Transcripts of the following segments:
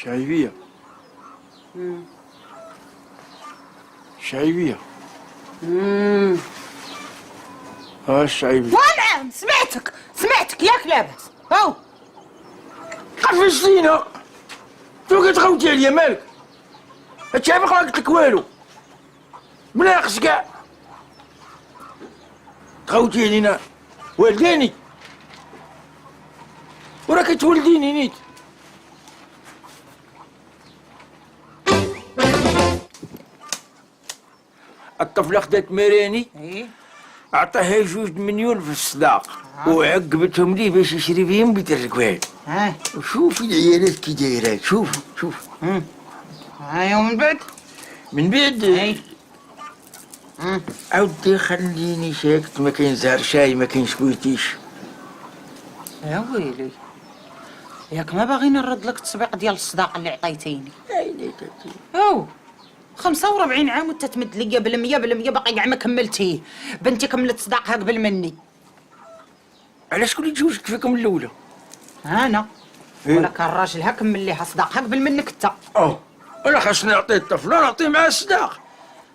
شايبية. شايبية. الشايبية. نعم سمعتك ياك لاباس هاو. قفشتينا. تو كتخوتي عليا مالك؟ هادشي ما قلت لك والو. بناقص كاع. تخوتي علينا والديني. وراك تولديني نيت. الطفلة خدات مراني. عطاها 2 مليون في الصداق. وعقبتهم ليه باش يشري بهم بيت الركوان. وشوفي العيالات كي دايرات. شوف. ومن بعد؟ من بعد عاودي خليني ساكت. ما كاين زهر شاي ما كاين سكويتيش. يا ويلي ياك ما باغي نرد لك التسبيق ديال الصداقه اللي عطيتيني. هاو 45 عام وانت تمد ليا بالمية باقي كاع ما كملتيه. بنتي كملت صداقها قبل مني. علاش شكون اللي تزوجت فيكم الاولى؟ انا. ولا كان راجلها كمل ليها صداقها قبل منك انت. انا خاصني نعطيه الطفله نعطيه معاه الصداق.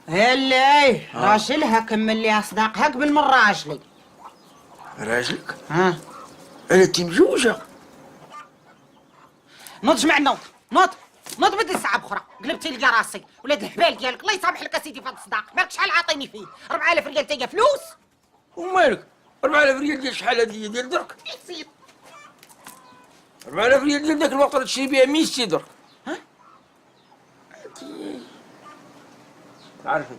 لا راجلها كمل ليها صداقها قبل من راجلي. راجلك؟ انا انت مزوجه. نوض جمع نوض بدي ساعه اخرى. قلبتي لي راسي ولاد الهبال ديالك. الله يسامح لك اسيدي في هذا الصداق. مالك شحال عاطيني فيه؟ 4000 ريال تاهي فلوس. ومالك 4000 ريال ديال شحال هذه ديال درك؟ يا 4000 ريال ديال ذاك الوقت تشري بها 100 درك. تعرفي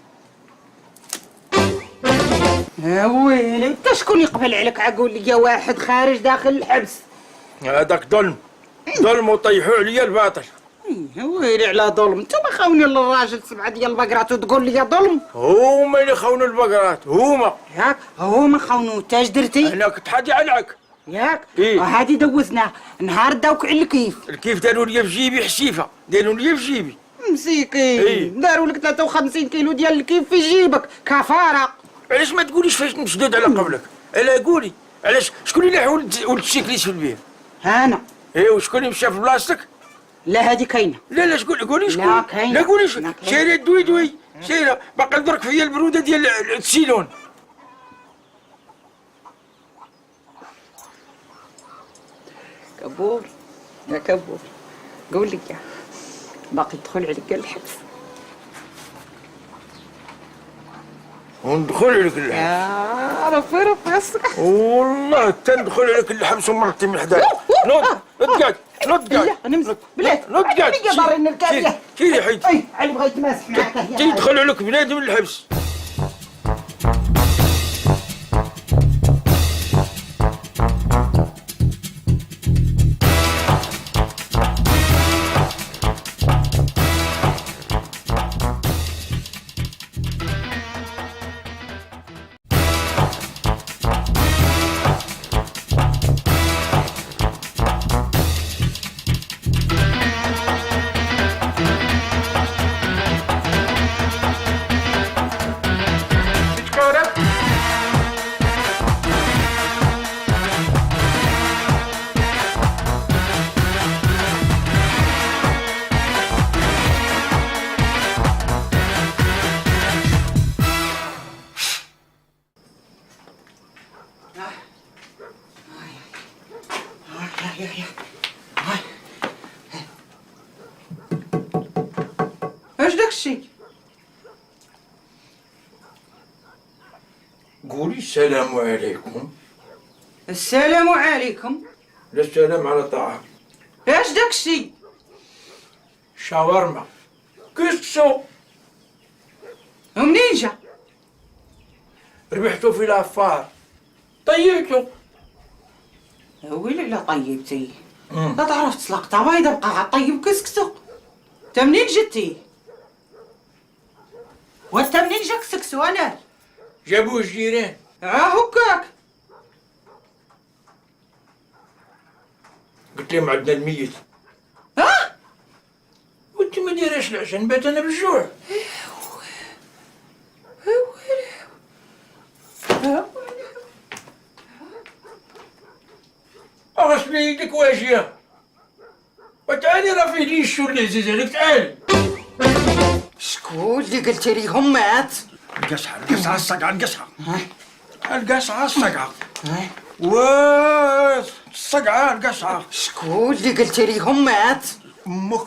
يا ويلي انت شكون يقبل عليك عقول لي واحد خارج داخل الحبس؟ هذاك ظلم وطيحوا عليا الباطل. يا ويلي على ظلم. نتوما خاونين للراجل 7 ديال البقرات وتقول لي ظلم؟ هما اللي خاونوا البقرات. ياك هما خاونوا. انت اش درتي؟ انا كنت حادي عليك ياك. وهادي دوزناه نهار داوك على الكيف داروا لي في جيبي حسيفه. داروا لي في جيبي مسكين. داروا لك 53 كيلو ديال الكيف في جيبك كفاره. علاش ما تقوليش فاش نشدد على قبلك؟ الا قولي علاش شكون اللي حول ولد الشيكليس في البيت؟ انا. وشكون اللي مشى في بلاصتك؟ لا هادي كاينه. لا قولي شكون؟ لا كاينه. لا قولي شايره دوي شايره باقي درك فيا البروده ديال السيلون. كبور يا كبور قول لي باقي تدخل عليك الحبس؟ وندخل عليك الحبس يا ربي يسرح. والله تندخل عليك الحبس ومرتي من حداك. نوض قاعد لا نمزح بلاد. نوض قاعد. يا دارين الكافيه. شيلي حيدي. اي علي بغيت تماسح معاك. تيدخل عليك بنادم الحبس. اش داك الشيء؟ قولي السلام عليكم. السلام عليكم. لا السلام على طعام. اش داك الشيء؟ شاورما كسو. ومنين جا؟ ربحتو في العفار طيبتو. يا ويلي لا طيبتي. لا تعرف تسلق طوايده بقى طيب كسكسو. انت منين جيتي؟ وانت منين جاك سكسو؟ انا جابوه الجيران. هكاك. قلت لهم عندنا الميت. وانت ما دايراش العشاء نبات انا بالجوع. غسلي يدك واجيه. وتعالي راه فيه لي الشو اللي عزيز عليك، تعالي. شكون اللي قلتي ليهم مات؟ القصعة الصقعة القصعة. القصعة الصقعة. الصقعة القصعة. شكون اللي قلتي ليهم مات؟ امك.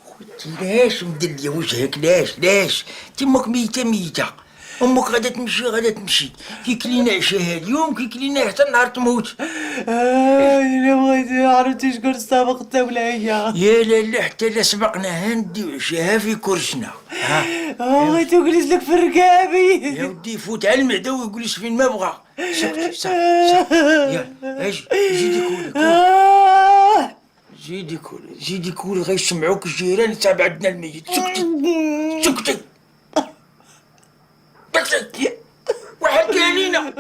خوتي ليش مدلية وجهك؟ ليش؟ تمك ميتة. امك غادا تمشي كي كلينا عشاها اليوم، كي كلينا حتى النهار تموت. انا بغيت عرفتي شكون سابق انت ولا هي؟ يا لا حتى لا سبقناها نديو عشاها في كرشنا. بغيت نجلس لك في ركابي. يا ودي فوت على المعدة ويجلس فين ما بغا. سكتي يلا اجي زيدي كولي غيسمعوك الجيران تاع بعدنا الميت. سكتي واحد كاينينا.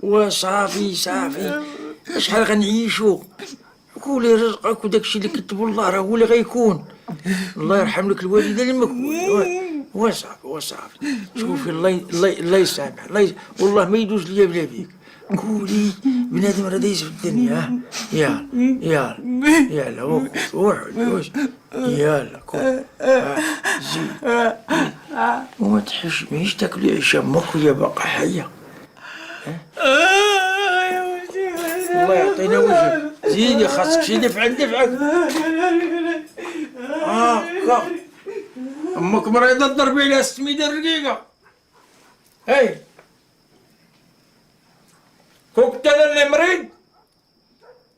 وصافي شحال غنعيشو؟ قولي رزقك وداكشي اللي كتبو الله راه هو اللي غيكون. الله يرحم لك الوالده المكون. وصافي شوفي الله يسامح والله ما يدوز ليا بلا بيك. قولي بنادم راه دايز في الدنيا. يلا وحد يلا كول. زيد وما تحشميش تاكلي عيش امك وهي باقا حيه. الله يعطينا وجهك. زيدي خاصك شي دفعك. هاكا امك مريضه تضربي عليها 600 رقيقه. هاي كنت انا اللي مريض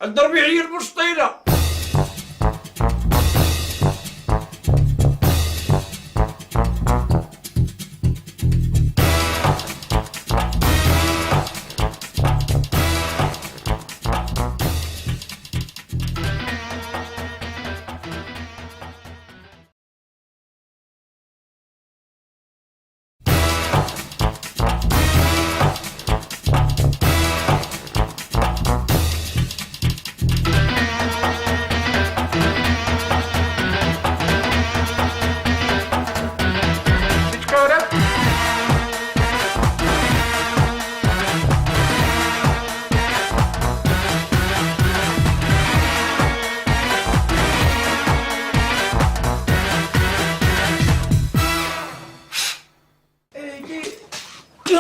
تضربي عليا المسطيله.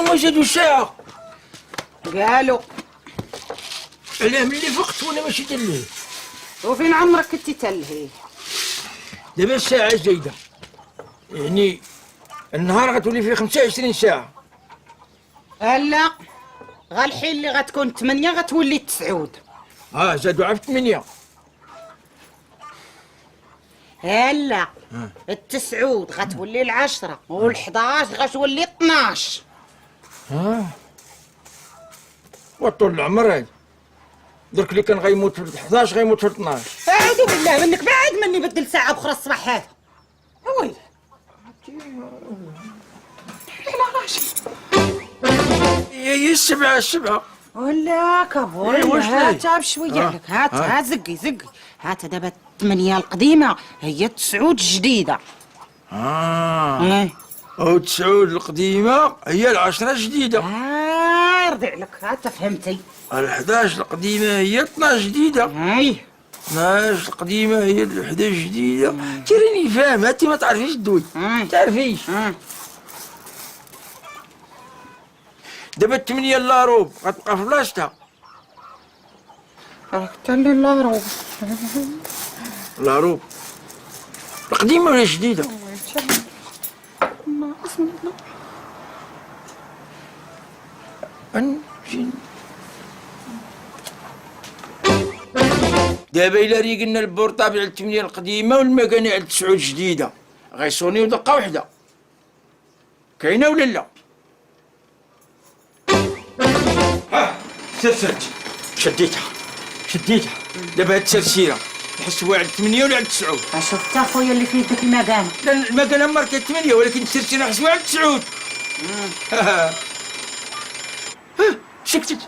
ما زادوا ساعة. قالوا علاه ملي فقت وانا ماشي تلهي. وفين عمرك كنتي تلهي؟ دابا الساعة زايدة، يعني النهار غتولي فيه 25 ساعة. لا غالحين اللي غتكون 8 غتولي 9. زادوا عاد 8. لا 9 غتولي 10 وال11 غتولي 12. وطول العمر هادي درك اللي كان غيموت في 11 غيموت في 12. اعوذ بالله منك، بعد مني بدل ساعة بخرى الصباح هذا. ويلي لا راشد هي السبعة ولا كابول. هات بشوية عليك. هات زقي. هات دابا 8 القديمة هي 9 الجديدة. أو 9 القديمة هي 10 الجديدة. يرضي لك. هات فهمتي. 11 القديمة هي 12 جديدة. 12 القديمة هي 11 جديدة. تريني فاهم، انت ما تعرفيش الدوي. تعرفيش. دابا 8 لاروب غتبقى في بلاصتها. قلت لي لاروب القديمة ولا الجديدة؟ دابا إلا ريقلنا البورطابل على 8 القديمة والمكانة على 9 الجديدة غيصونيو دقة وحدة. كاينة ولا لا؟ سرسرت شديتها دابا هاد التسرسيرة نحسبوها على 8 ولا على 9؟ شفت اخويا اللي فيه ديك المكانة. لا المكانة ماركة 8 ولكن التسرسيرة نحسبوها على 9. سكتت.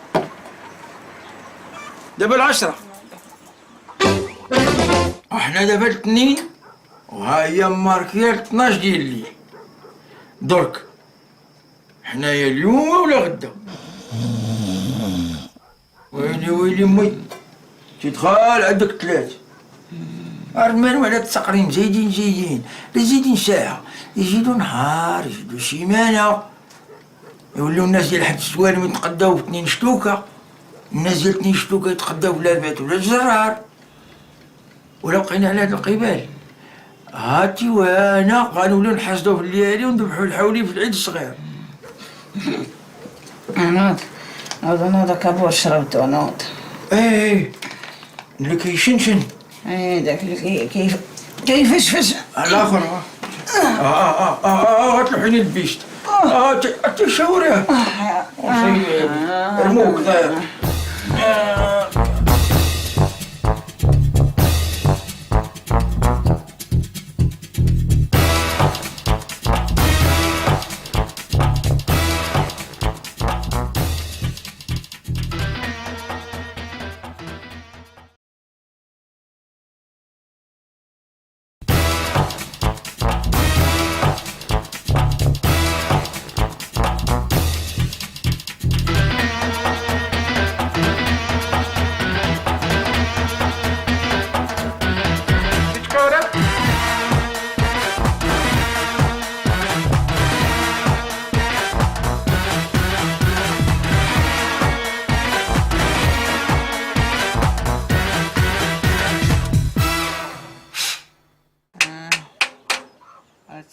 دابا 10 وحنا دابا 2 وها هي ماركية 12 ديال الليل. درك حنايا اليوم ولا غدا؟ ويلي ويلي مي تدخل عندك 3 المهم على التقريم زايدين لا زايدين ساعة يزيدوا نهار يزيدوا سيمانة يوليو الناس ديال حد السوالم يتقداو في 2 شتوكة الناس ديال 2 شتوكة يتقداو في لابات ولا الجرار ولا بقينا على هاد القبال هاتي وانا غنوليو نحصدو في الليالي وندبحو الحولي في العيد الصغير. نوض كابور شربتو نوض. ايه اللي كيشنشن. ايه داك اللي كيفشفش. الاخر غتلوحيني البيشت. تشاوريه. رموك ضايع.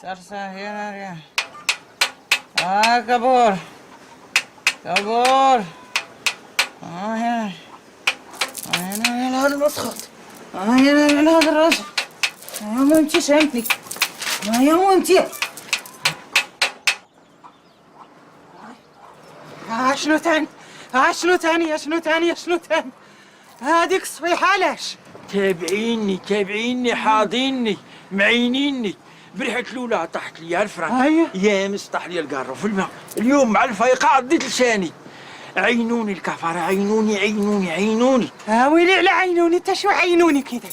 ترسى هنا كابور هنا هنا هذا المسخط هنا هذا الرجل يا مامتي شامتني يا مامتي. شنو تاني هذيك الصبيحة علاش؟ تابعيني حاضيني معينيني بريحة الاولى طاحت لي الفران يامس طاح لي القارو في الماء اليوم مع الفايقة عضيت لساني عينوني الكفرة عينوني ويلي على عينوني انت شو عينوني كده؟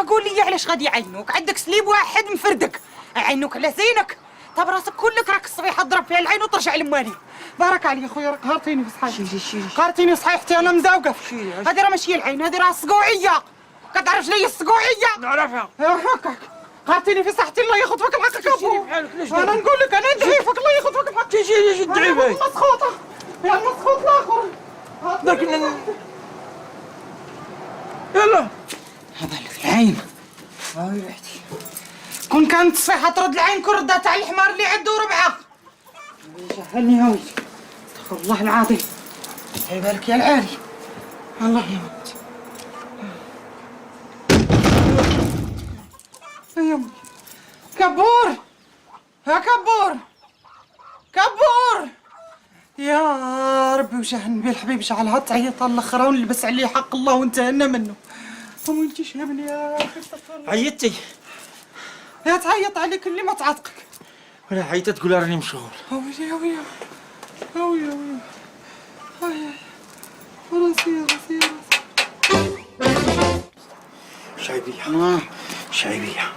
قول لي علاش غادي يعينوك؟ عندك سليب واحد مفردك عينوك على زينك طب راسك كلك راك الصبيحة تضرب فيها العين وترجع لمالي. بارك عليك خويا راك هارتيني في صحيح هارتيني صحيح حتى انا مزوقة هذه راه ماشي العين هذه راه الصقوعية كتعرف لي الصقوعية؟ نعرفها هكاك غارتيني في صحتي الله يخطفك الحق كابو. انا نقول لك انا ندعيفك الله يخطفك الحق. تجي تدعيفي مسخوطه يا المسخوط الاخر لكن يلا هذا اللي في العين ريحتي كون كانت الصحة ترد العين كون ردها تاع الحمار اللي عنده ربعه. جهلني هاوي استغفر الله العظيم. هاي بالك يا العالي الله يموت يا امي. كبور يا ربي وجه النبي الحبيب جعلها تعيط الاخرى ونلبس عليه حق الله وانتهينا منه. وانتي شهبني يا اخي عيطتي يا تعيط عليك اللي ما تعاتقك ولا عيطت تقول راني مشغول. هاوي راسي شعيبية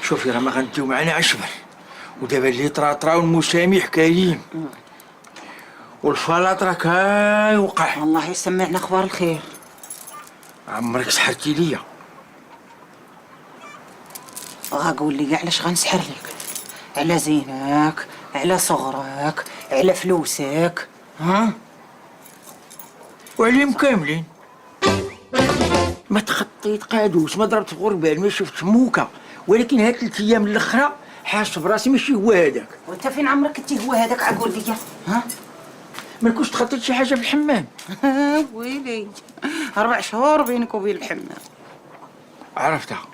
شوفي راه ما غنديو معنا عشبر ودابا اللي طرا والمسامي حكايين والفلاط راه كايوقع. الله يسمعنا اخبار الخير. عمرك سحرتي ليا قول لي علاش غنسحر لك؟ على زينك على صغرك على فلوسك وعليهم كاملين ما تخطيت قادوس ما ضربت في غربال ما شفت موكا ولكن هاد 3 ايام الاخرى حاسس براسي ماشي هو هذاك. وانت فين عمرك كنتي هو هذاك عقول ليا ما كنتش تخطيت شي حاجه في الحمام. ويلي 4 شهور بينك وبين الحمام عرفتها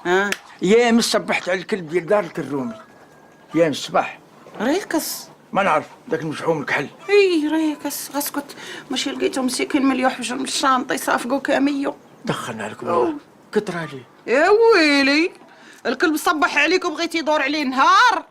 يا صبحت على الكلب ديال دار الكرومي يا الصباح ريكس ما نعرف داك المشحوم الكحل ريكس اسكت ماشي لقيتو مسكين مليوح من الشانطه يصافقو كاميو دخلنا لك والله كثر عليه يا ويلي الكلب صبح عليك وبغيتي يدور عليه نهار.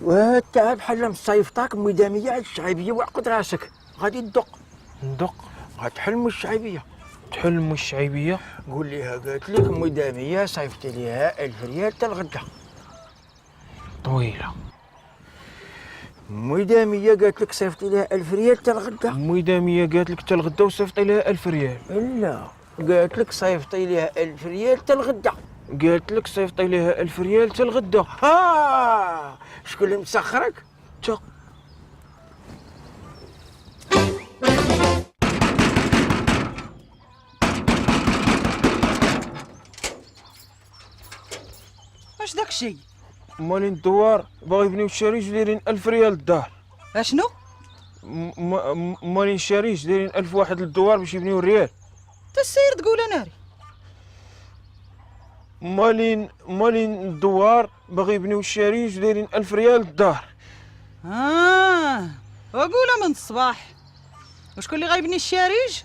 وانت بحال مصيفطاك مداميه على الشعيبيه وعقد راسك غادي تدق. ندق. غتحلم الشعيبيه. تحلم الشعيبيه. قول ليها قالت لك مداميه صيفط ليها 1000 ريال حتى الغدا. طويله. مداميه قالت لك صيفط ليها 1000 ريال حتى الغدا. مداميه قالت لك حتى الغدا وصيفطي لها 1000 ريال. لا قالت لك صيفطي ليها 1000 ريال حتى الغدا. قالت لك صيفطي لها 1000 ريال حتى الغدا. ها شكون اللي مسخرك؟ تا اش داك الشيء؟ مالين الدوار باغي يبنيو الشريج دايرين 1000 ريال الدار. اشنو؟ مالين الشريج دايرين 1000 واحد للدوار باش يبنيو الريال. انت السير تقول ناري. مالين الدوار باغي يبنيو الشريج دايرين 1000 ريال الدار. وقولها من الصباح. وشكون اللي غيبني الشريج؟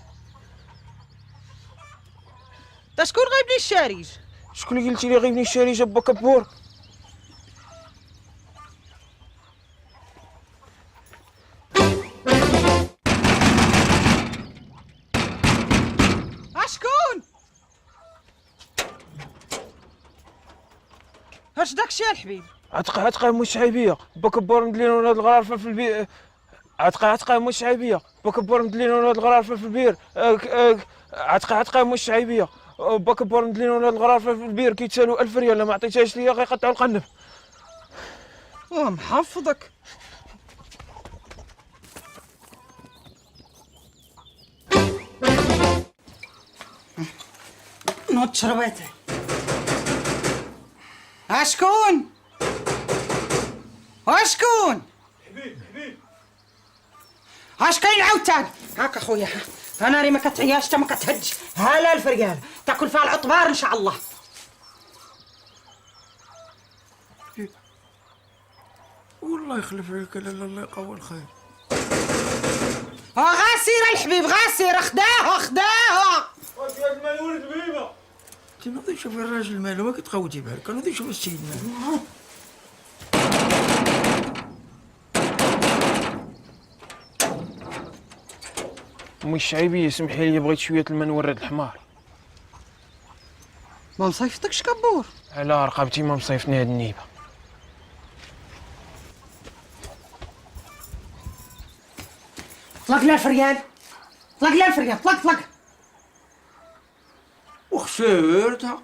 تا شكون غيبني الشريج؟ شكون اللي قلتي لي غيبني الشريج با كبور؟ اشكون؟ اش داكشي الحبيب؟ عتقا مو الشعيبيه با كبور مدلينو هاد الغرافه في البير. عتقا مو الشعيبيه با كبور مدلينو هاد الغرافه في البير. عتقا مو الشعيبيه با كبور مدلينو هاد الغرافه في البير كيتسالو 1000 ريال ما عطيتهاش ليا غيقطعوا القنب. محفظك. نوض شربيتي. اشكون؟ اشكون؟ حبيب اش كاين عاوتاني؟ هاك اخويا انا ري ما كتعياش تا ما كتهدش. هلا الفريال تاكل فيها العطبار ان شاء الله. والله يخلف عليك لالا الله يقوي الخير. غاسير الحبيب غاسير. خداها واش هاد ما يولد بيبه. انت نوضي شوفي الراجل مالو ما كتقوتي بحالك. نوضي شوفي السيد مالو. امي الشعيبيه سمحي لي بغيت شويه الماء نورد الحمار. ما مصيفطكش كبور. على رقبتي ما مصيفطني هاد النيبه. طلق لها الفريال. طلق. وخسرتها.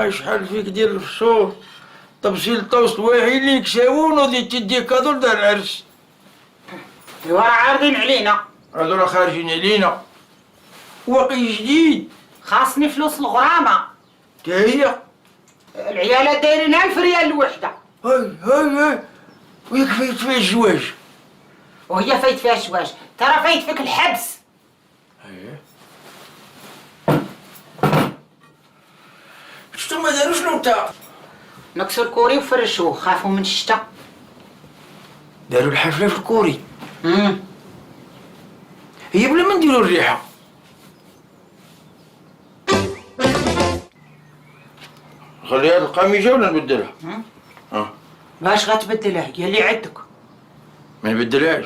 هاي شحال فيك ديال الفصول. طبسي الطوست واعي ليك شاون ودي تدي كادو لدار العرس. ايوا راه عارضين علينا. هادو راه خارجين علينا. واقي جديد. خاصني فلوس الغرامه. تا هي. العيالات دايرين 1000 ريال الوحده. هاي وياك فايت فيها الزواج. وهي فايت فيها الشواج. ترى فايت فيك الحبس. شتو ما داروش نوتا. نكسوا الكوري وفرشوه خافوا من الشتا. داروا الحفله في الكوري. هي بلا ما نديروا الريحه. خلي هاد القميجه ولا نبدلها؟ باش غتبدلها هي اللي عندك. ما نبدلهاش.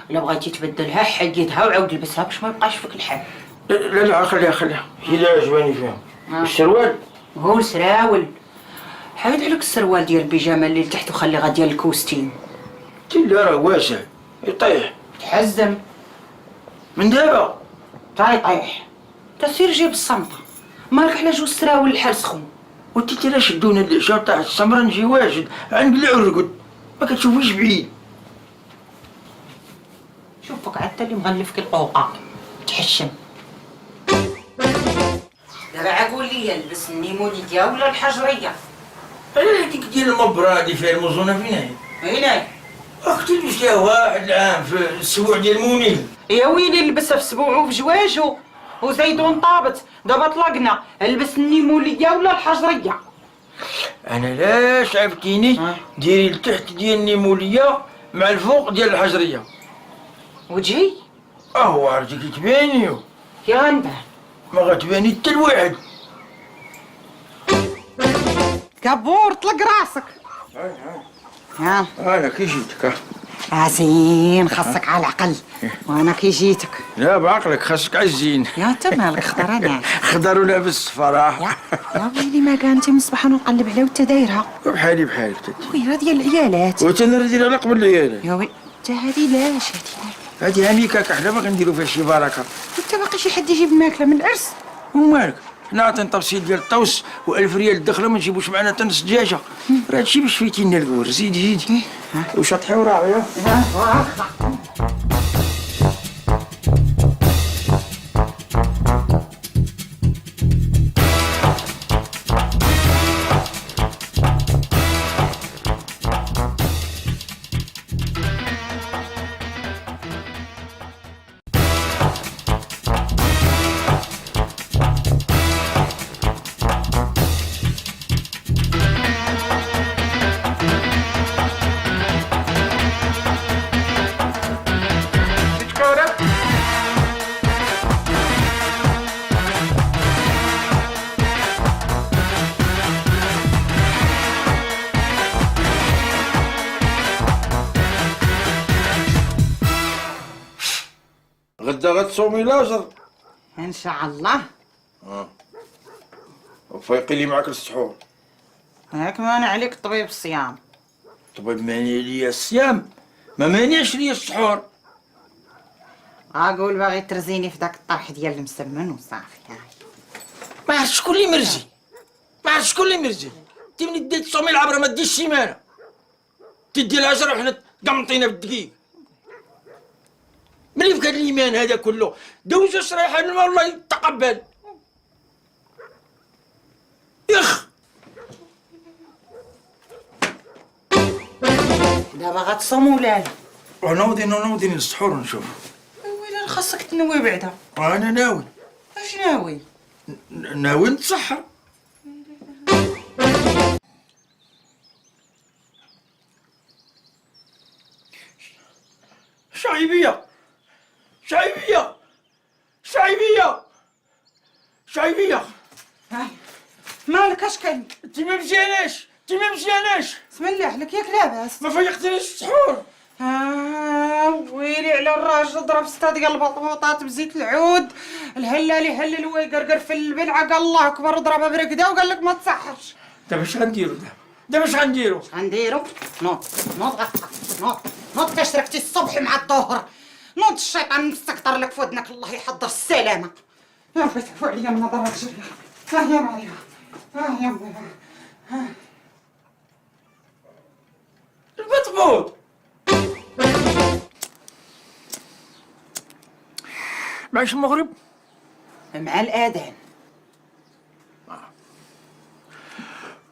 الا بغيتي تبدلها حيدها وعاود لبسها باش ما يبقاش فيك الحال. لا خليها هي اللي عجباني فيها. السروال هو السراول. حيد عليك السروال ديال البيجامه اللي لتحت وخلي غا ديال الكوستين. لا راه واسع يطيح. تحزم من دابا. تا يطيح. تا سير جيب الصمطه. مالك على جوج سراول الحال سخون. وانت ترى شدونا العشاء تاع السمرة نجي واجد عنقلع ونرقد ما كتشوفيش بعيد. شوفك عاد اللي مغلف كي القوقعة تحشم. دابا عقول لي لبس النيموليديا ولا الحجرية؟ انا هذيك ديال المبرة هادي فيها الموزونة فين هي؟ هنا اختي لبستها واحد العام في السبوع ديال مونيل. يا ويلي لبسها في سبوعو في جواجو وزيدون طابت. دابا طلقنا لبس النيموليديا ولا الحجرية؟ انا لاش عرفتيني ديري لتحت ديال النيمولية مع الفوق ديال الحجرية. وجهي اهو عرفتك تباني يا غنبان ما غتباني حتى الواحد. كابور طلق راسك. ها انا كي جيتك زين خاصك على العقل وانا كي جيتك. لا بعقلك خاصك عزين. يا انت مالك خضر انا خضر ولابس فرح. يا ويلي ما كان انت من الصباح نقلب عليها وانت دايرها. بحالي بحالك وي ديال العيالات. وتنردي على قبل العيالات. يا وي انت هادي لاش هادي هاميكا كحله ما كنديرو فيها شي بركه. انت باقي شي حد يجيب الماكله من العرس؟ ومالك حنا عطين طبسيل ديال الطوس و1000 ريال الدخله ما نجيبوش معنا حتى نص دجاجه. راه هادشي باش فيتي لنا الكور. زيدي وشطحي وراعيه. غدا غتصومي لاجر ان شاء الله. وفايقي لي معاك السحور. هاك مانع عليك الطبيب الصيام. طيب مانع ليا الصيام ما مانعش ليا السحور. اقول باغي ترزيني في داك الطرح ديال المسمن وصافي. ما عرفت شكون اللي مرزي. ما عرفت شكون اللي مرزي. انت ملي ديت تصومي العبره ما ديش سيمانه. تدي العشره وحنا قمطينا بالدقيق. ملي في هاد الايمان هذا كله دوزو شريحه الماء والله يتقبل. يخ دابا غتصوم ولا لا؟ نوضي السحور ونشوف. ويلي خاصك تنوي بعدا. انا ناوي. اش ناوي؟ ناوي نتسحر. شعيبيه شعيبيه شعيبيه شعيبيه. هاي مالك اش كاين؟ انت ما مزياناش بسم الله عليك ياك لاباس. ما فيقتنيش السحور. ويلي على الراجل ضرب 6 ديال البطوطات بزيت العود. الهلالي هلل ويقرقر في اللبلعه قال الله اكبر وضربها بركده وقال لك ما تصحرش. دابا اش غنديرو دابا اش غنديرو؟ نوض نوض كشركتي الصبح مع الظهر. نوض الشيطان مستكتر لك في ودنك الله يحضر السلامه. يا ربي تعفو عليا من هضره الرجل. يا مريم يا مريم. المطبوط معاش المغرب مع الاذان.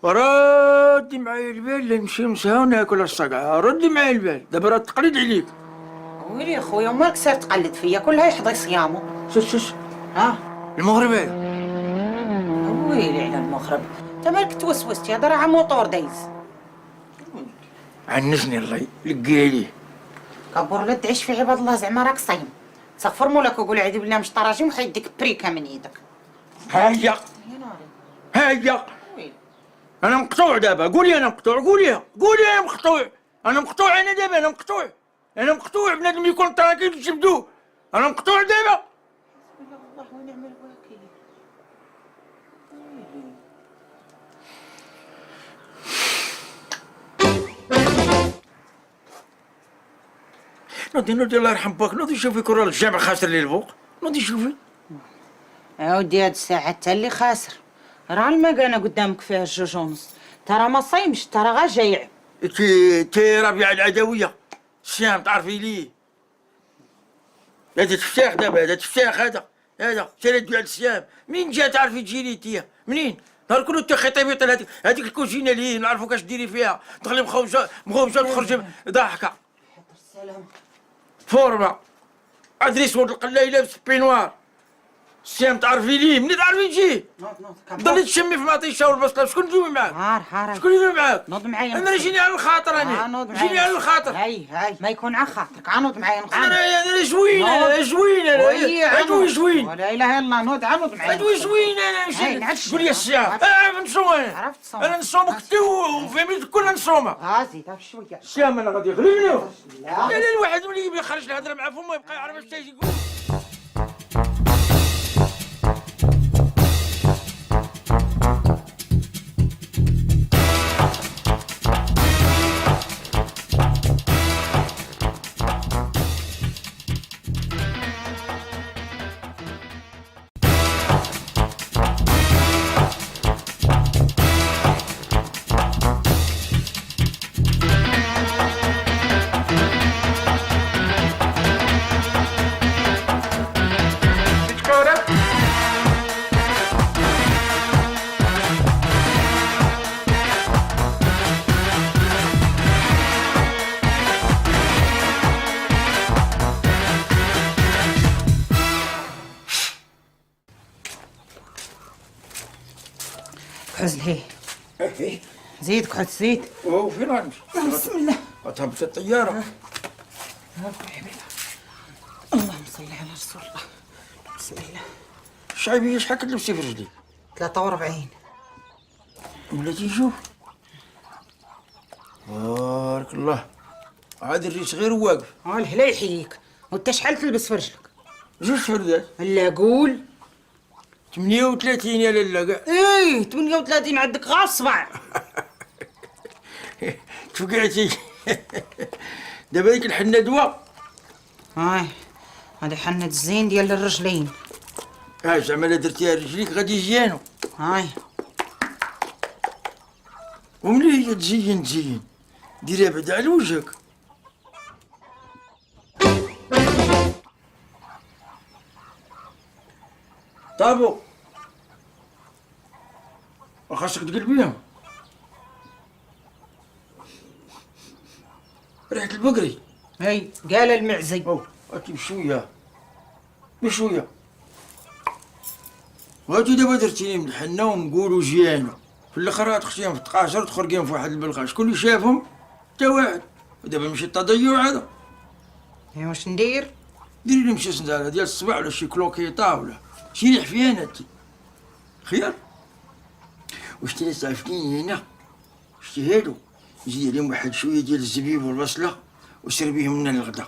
ردي معايا البال نمشي نمسها وناكل الصقعه. ردي معايا البال دابا راه تقليد عليك. ويلي يا خويا ومالك سير تقلد فيا كلها يحضي صيامه. شوف المغرب هذا. ويلي على المغرب انت مالك توسوستي هذا راه موطور دايز. عنسني الله يلقي عليه. كبر لا تعيش في عباد الله زعما راك صايم. تغفر مولاك وقول اعوذ بالله من الشيطان الرجيم وحيديك بريكه من يدك. هيا انا مقطوع دابا. قولي انا مقطوع. قولي انا مقطوع. انا مقطوع دابا. انا مقطوع بنادم يكون تراكيب تجبدوه. انا مقطوع دابا. حسبنا الله ونعم الوكيل. نوضي الله يرحم باك. نوضي شوفي كره الجامع خاسر لي الفوق. نوضي شوفي. يا ودي هاد الساعة حتى اللي خاسر، راه المكانة قدامك فيها الجوج ونص، ترى ما صايمش، ترى غا جايع. تي ربيع العدوية الصيام تعرفي ليه؟ هذا تفتاح دابا، هذا تفتاح هذا ثلاث بيع الصيام، منين جا تعرفي تجي لي انتيا؟ منين؟ نهار كله انت خطيبيط هذيك الكوزينه اللي نعرفوا كاش ديري فيها، تخلي مخوجه تخرج ضاحكه. السلام. فورما ادري سود القلايه لابس بينوار. الصيام تعرفي ليه؟ منين تعرفي تجي؟ ضلي تشمي في مطيشه والبصله، شكون يجيو معاك؟ حار شكون يجيو معاك؟ نوض معايا. انا جيني على الخاطر، جيني على الخاطر. هاي ما يكون على خاطرك، نوض معايا نقص. انا زوينه زوين ولا اله الا الله. نوض معايا. زوينه انا قول لي الصيام. انا نصوم، عرفت تصوم. انا نصوم كنت وفهمت كلنا نصومها. زيد شويه. الصيام انا غادي يغلبني. لا الواحد ملي يبي يخرج الهضره مع فمه يبقى يعرف اش يقول. كحز لهيه. زيد كحز زيد. فين غنمشي؟ بسم الله. غتهبط الطياره. اللهم صل على رسول الله. بسم الله. الشعبيه شحال كتلبسي في رجليك؟ 43. ولاتي نشوف. بارك الله. عاد الريش غير واقف. الهلا يحييك. وانت شحال تلبس في رجلك؟ جوج فردات. لا قول. 38 يا لالا كاع. 38 عندك غير الصبع. تفقعتي. دابا ديك الحنه دواء. هذه حنة الزين ديال الرجلين. زعما لا درتيها رجليك غادي يزيانو. وملي هي تزين ديريها بعدا على وجهك. طابو خاصك تقلبيهم. ريحة البقري. قال المعزي. هاتي بشوية وهاتي دابا درتيني من الحنة ونقولوا جيانو، في الاخر تخشيهم في التقاشر وتخرجيهم في واحد البلغة، شكون اللي شافهم؟ تا واحد. ودابا مشي التضيع هذا. واش ندير؟ ديري لي مشي سندالة ديال الصباع ولا شي كلوكيطا ولا شي ريح انتي خير. واش تي صافيين هنا شتي هادو زيد عليهم واحد شويه ديال الزبيب والبصله وسربيهم لنا للغدا.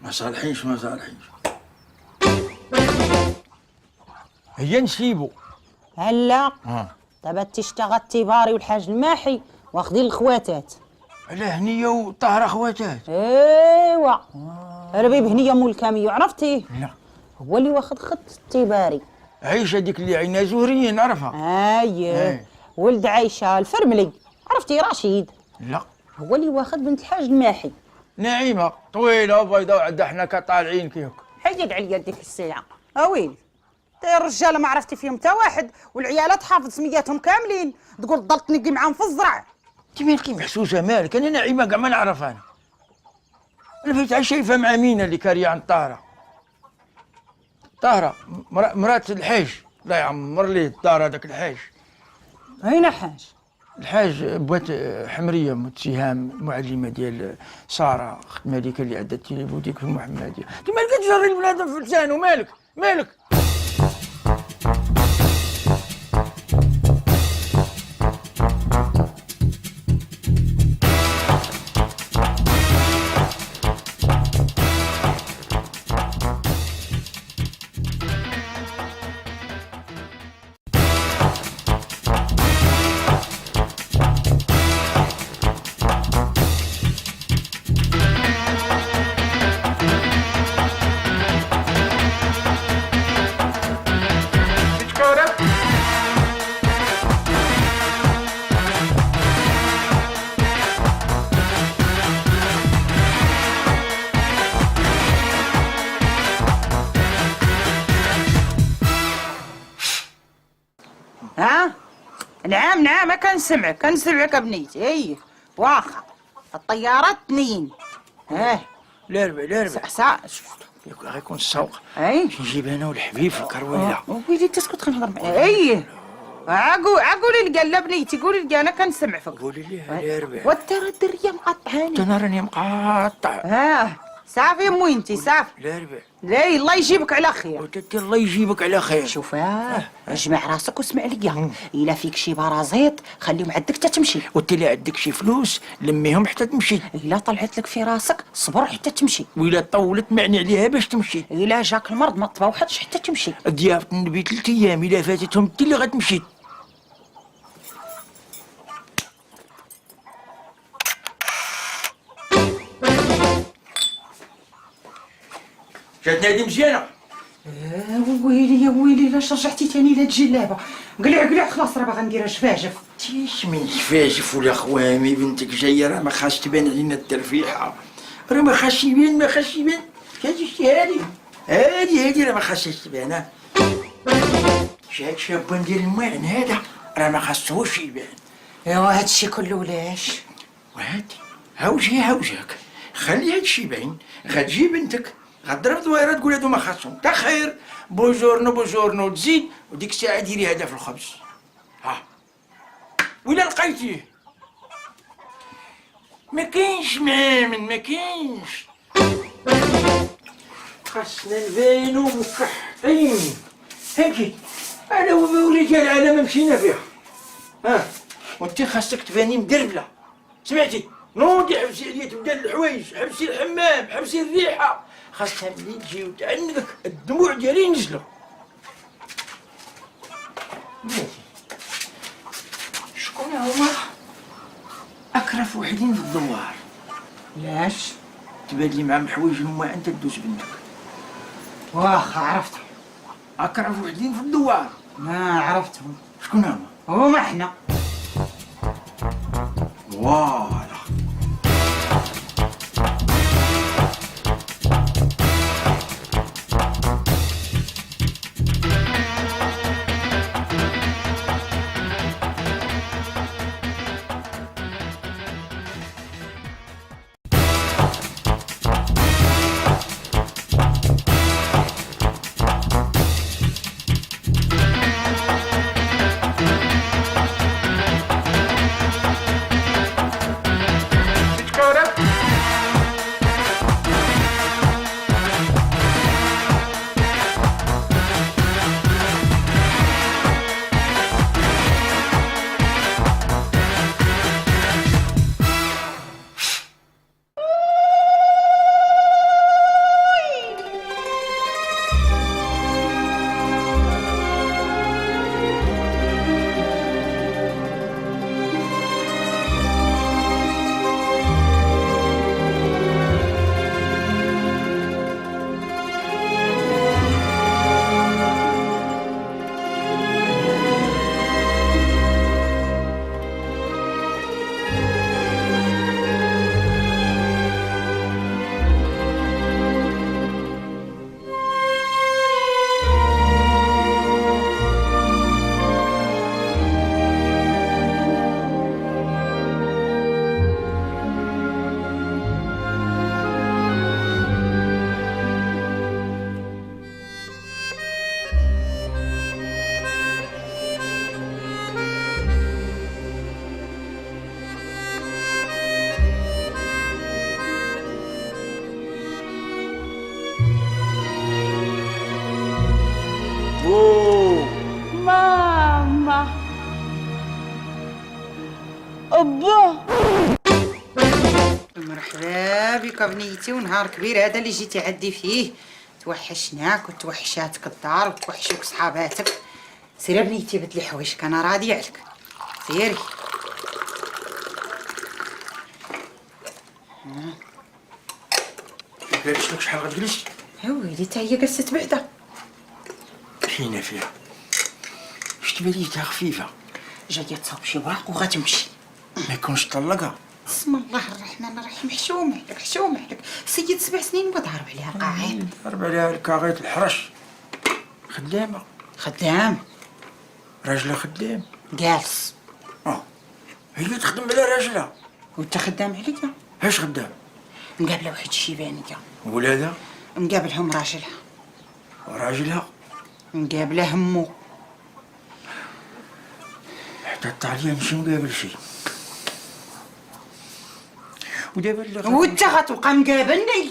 ما صالحينش هيا نسيبو. هلا دابا تشتغل التباري والحاج الماحي واخدين الخواتات. على هنيه وطهره خواتات. ايوا ربيب هنيه مول الكاميو عرفتيه؟ لا هو اللي واخد خط التباري. عيشه ديك اللي عينها زهريه نعرفها. ولد عايشه الفرملي عرفتي رشيد. لا هو اللي واخد بنت الحاج الماحي. نعيمه طويله وبيضاء وعندها حنا كطالعين كيهك. حيد عليا ديك الساعه. ويلي الرجاله ما عرفتي فيهم حتى واحد والعيالات حافظ سمياتهم كاملين، تقول ضل تنقي معاهم في الزرع. انت مالك محسوسه مالك؟ انا نعيمه كاع ما نعرف انا فايت شايفه مع مينا اللي كاريه عند طاهره مرات الحاج الله يعمر ليه الدار هذاك الحاج. هنا حاج؟ الحاج بوات حمريه متسهام معلمه ديال ساره اخت مليكه اللي عندها التليفون ديك في المحمديه. انت مالك تجري البنادم في لسانه؟ مالك نعم نعم كنسمعك ابنيتي. هي واخا الطيارات اثنين. لا ساعة غيكون السوق. اي نجيب انا والحبيب في الكرويله. ويلي تسكت خلينا نهضر معاك. اي عقولي القال بنيتي، قولي القال انا كنسمع فيك. قولي لي على ربع. وانت راه الدريه مقطعاني. انا راني مقاطع. صافي امي انت صافي. لا ربع. لا الله يجيبك على خير. وتتي الله يجيبك على خير. شوف اجمع راسك واسمع ليا. الا فيك شي برازيط خليهم عندك حتى تمشي. وانت اللي عندك شي فلوس لميهم حتى تمشي. الا طلعت لك في راسك صبر حتى تمشي. وإلا طولت معني عليها باش تمشي. الا جاك المرض ما تبوحتش حتى تمشي. ضيافة النبي 3 ايام الا فاتتهم انت اللي غتمشي. جاتنا هادي مزيانه. ويلي يا ويلي لاش رجعتي تاني لهاد الجلابه. قلع خلاص راه باغا نديرها شفاجف. تيش من شفاجف ولا خوامي بنتك جايه راه ما خاصش تبان علينا الترفيحه. راه ما خاصش يبان هادي هادي راه ما خاصهاش تبان. هاد شابه ديال الماعن هذا راه ما خاصهوش يبان. ايوا هادشي كله ولاش؟ وهادي هاوجاك خلي هادشي باين. غتجي بنتك غضرب دويره تقول هادو ما خاصهم تا خير. بوجورنو تزيد وديك الساعه ديري هذا في الخبز. ولا لقيتيه ما كاينش معامن ما كاينش. خاصنا نبانو مكحطين. هاكي انا ورجال العالم مشينا فيها. وانت خاصك تباني مدربله. سمعتي؟ نوضي حبسي عليا تبدا الحوايج، حبسي الحمام، حبسي الريحه. خاصها ملي تجي وتعنقك الدموع ديالي ينزلوا. شكون هما اكرف وحدين في الدوار؟ لاش؟ تبادلي معاهم حوايج هما انت تدوز بنتك. واخا عرفتهم. اكرف وحدين في الدوار. ما عرفتهم. شكون هما؟ هما احنا. فوالا. أبا مرحبا بك بنيتي، ونهار كبير هذا اللي جيتي عدي فيه. توحشناك وتوحشاتك الدار وتوحشوك صحاباتك. سيري بنيتي بدلي حوايجك، انا راضيه عليك. سيري. جالس لك شحال غتجلس؟ ويلي تا هي جلست بعدا. فينا فيها شتي باليتها خفيفه، جايه تصاوب شي ورق وغتمشي. ما يكونش طلقها. بسم الله الرحمن الرحيم. حشوم عليك حشوم عليك. سيد 7 سنين وضارب عليها قاعد. ضرب عليها الكاغيط الحرش. خدامه. خدام. راجله خدام. جالس. هي تخدم على راجلها. وانت خدام عليا؟ اش خدام؟ مقابله واحد الشيبانيه. ولادها؟ مقابلهم راجلها. وراجلها؟ مقابله همو. حتى الطاليان ماشي مقابل شي. ودابا اللي وانت غتبقى مقابلني؟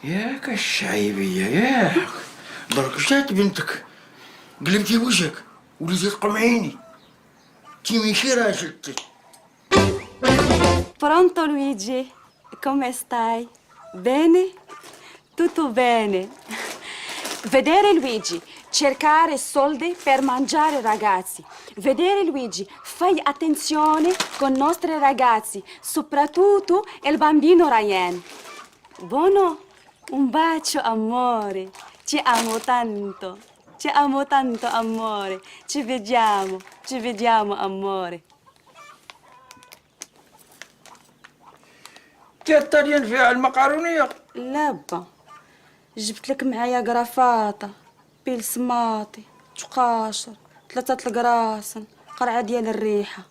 ياك الشعيبيه ياك برك جات بنتك قلبتي وجهك وليتي تقمعيني تي ماشي راجلتي. Pronto Luigi, come stai? Bene? Tutto bene. Vedere Luigi, cercare soldi per mangiare ragazzi. Vedere Luigi, fai attenzione con i nostri ragazzi, soprattutto il bambino Ryan. Buono, un bacio amore, ti amo tanto. Ti amo tanto amore, ci vediamo amore. تي الطاليان فيها المقارونيه. لابا جبت لك معايا قرافاطة بيلسماطي تقاشر 3 القراصن قرعة ديال الريحة.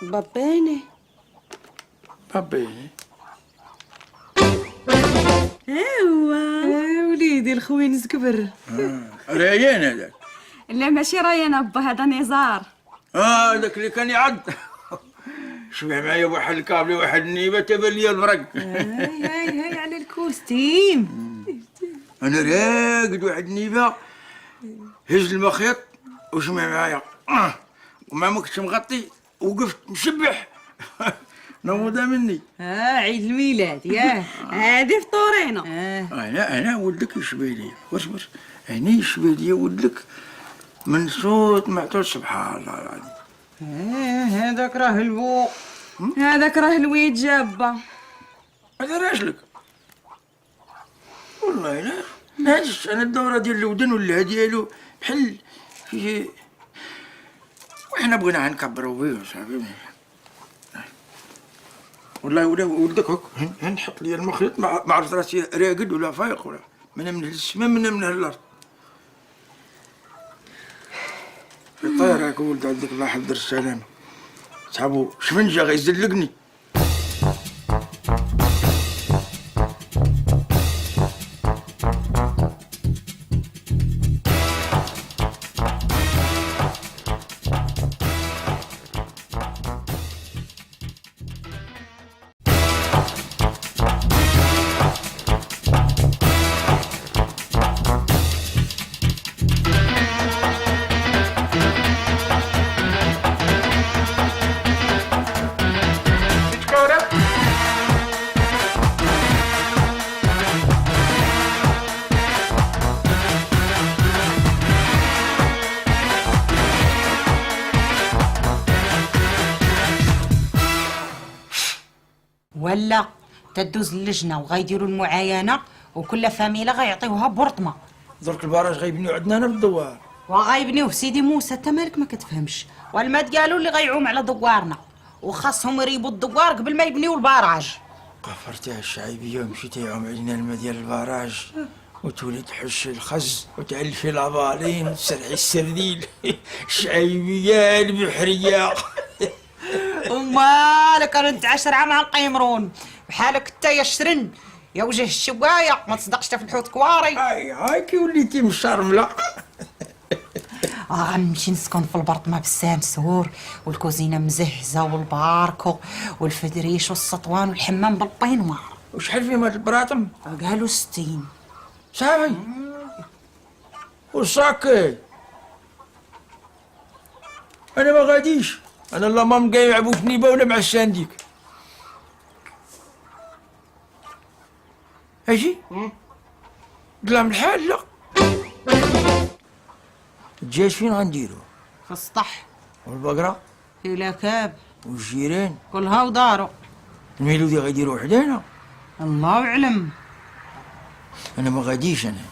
بابيني بابي ايوا وليدي الخوينز كبر. ريان هذاك. لا ماشي رايان ابا، هذا نزار. هذاك اللي كان يعض. شبع معايا واحد الكابلي واحد النيبه تبان لي الفرق. هاي على الكوستيم. انا راقد واحد النيبه هز المخيط وجمع معايا وما كنتش مغطي وقفت مشبح. نوضه مني. عيد الميلاد ياه. هادي فطورينا. انا ولدك يشبه لي. واش انا يشبه لي ولدك من صوت معطول سبحان الله العظيم. هذاك راه البو. هذاك راه الويد ابا. هذا راجلك والله. لا نهجش انا الدوره ديال الودن ولا ديالو بحال فيه. وحنا بغينا نكبروا فيه صافي. والله ولا ولدك هك نحط لي المخيط ما عرفت راسي راقد ولا فايق ولا من السما من الارض. في الطير هاك ولد عندك الله يحضر السلامه. صحابو شفنجه غيزلقني. ولا تدوز اللجنه وغيديروا المعاينه وكل فاميله غيعطيوها برطمه. درك البراج غيبنيو عندنا هنا بالدوار. وغايبنيوه سيدي موسى. انت مالك ما كتفهمش؟ والمات قالوا اللي غيعوم على دوارنا وخاصهم يريبوا الدوار قبل ما يبنيوا البراج. قفرتيها الشعيبيه ومشيتي يعوم علينا الماء ديال البراج وتولي تحش الخز وتعلفي لابالين وتسرحي السرديل. الشعيبيه البحريه. ومالك انا نتعاشر مع القيمرون بحالك انت يا شرن يا وجه الشوايه ما تصدقش في الحوت كواري. هاي كي وليتي مشرمله. غنمشي نسكن في البرطمه بالسامسور والكوزينه مزهزه والباركو والفدريش والسطوان والحمام بالبينوار. وشحال فيهم هاد البراطم؟ قالوا 60. صافي وصاكي. انا ما غاديش. انا الله ما مقايع بوفنيبه ولا مع السانديك. اجي قلام الحال لا. الدجاج فين غنديرو؟ في السطح. والبقره؟ في لاكاب. والجيران؟ كلها ودارو. الميلودي غيديرو وحدانا؟ الله اعلم. انا ما غاديش. انا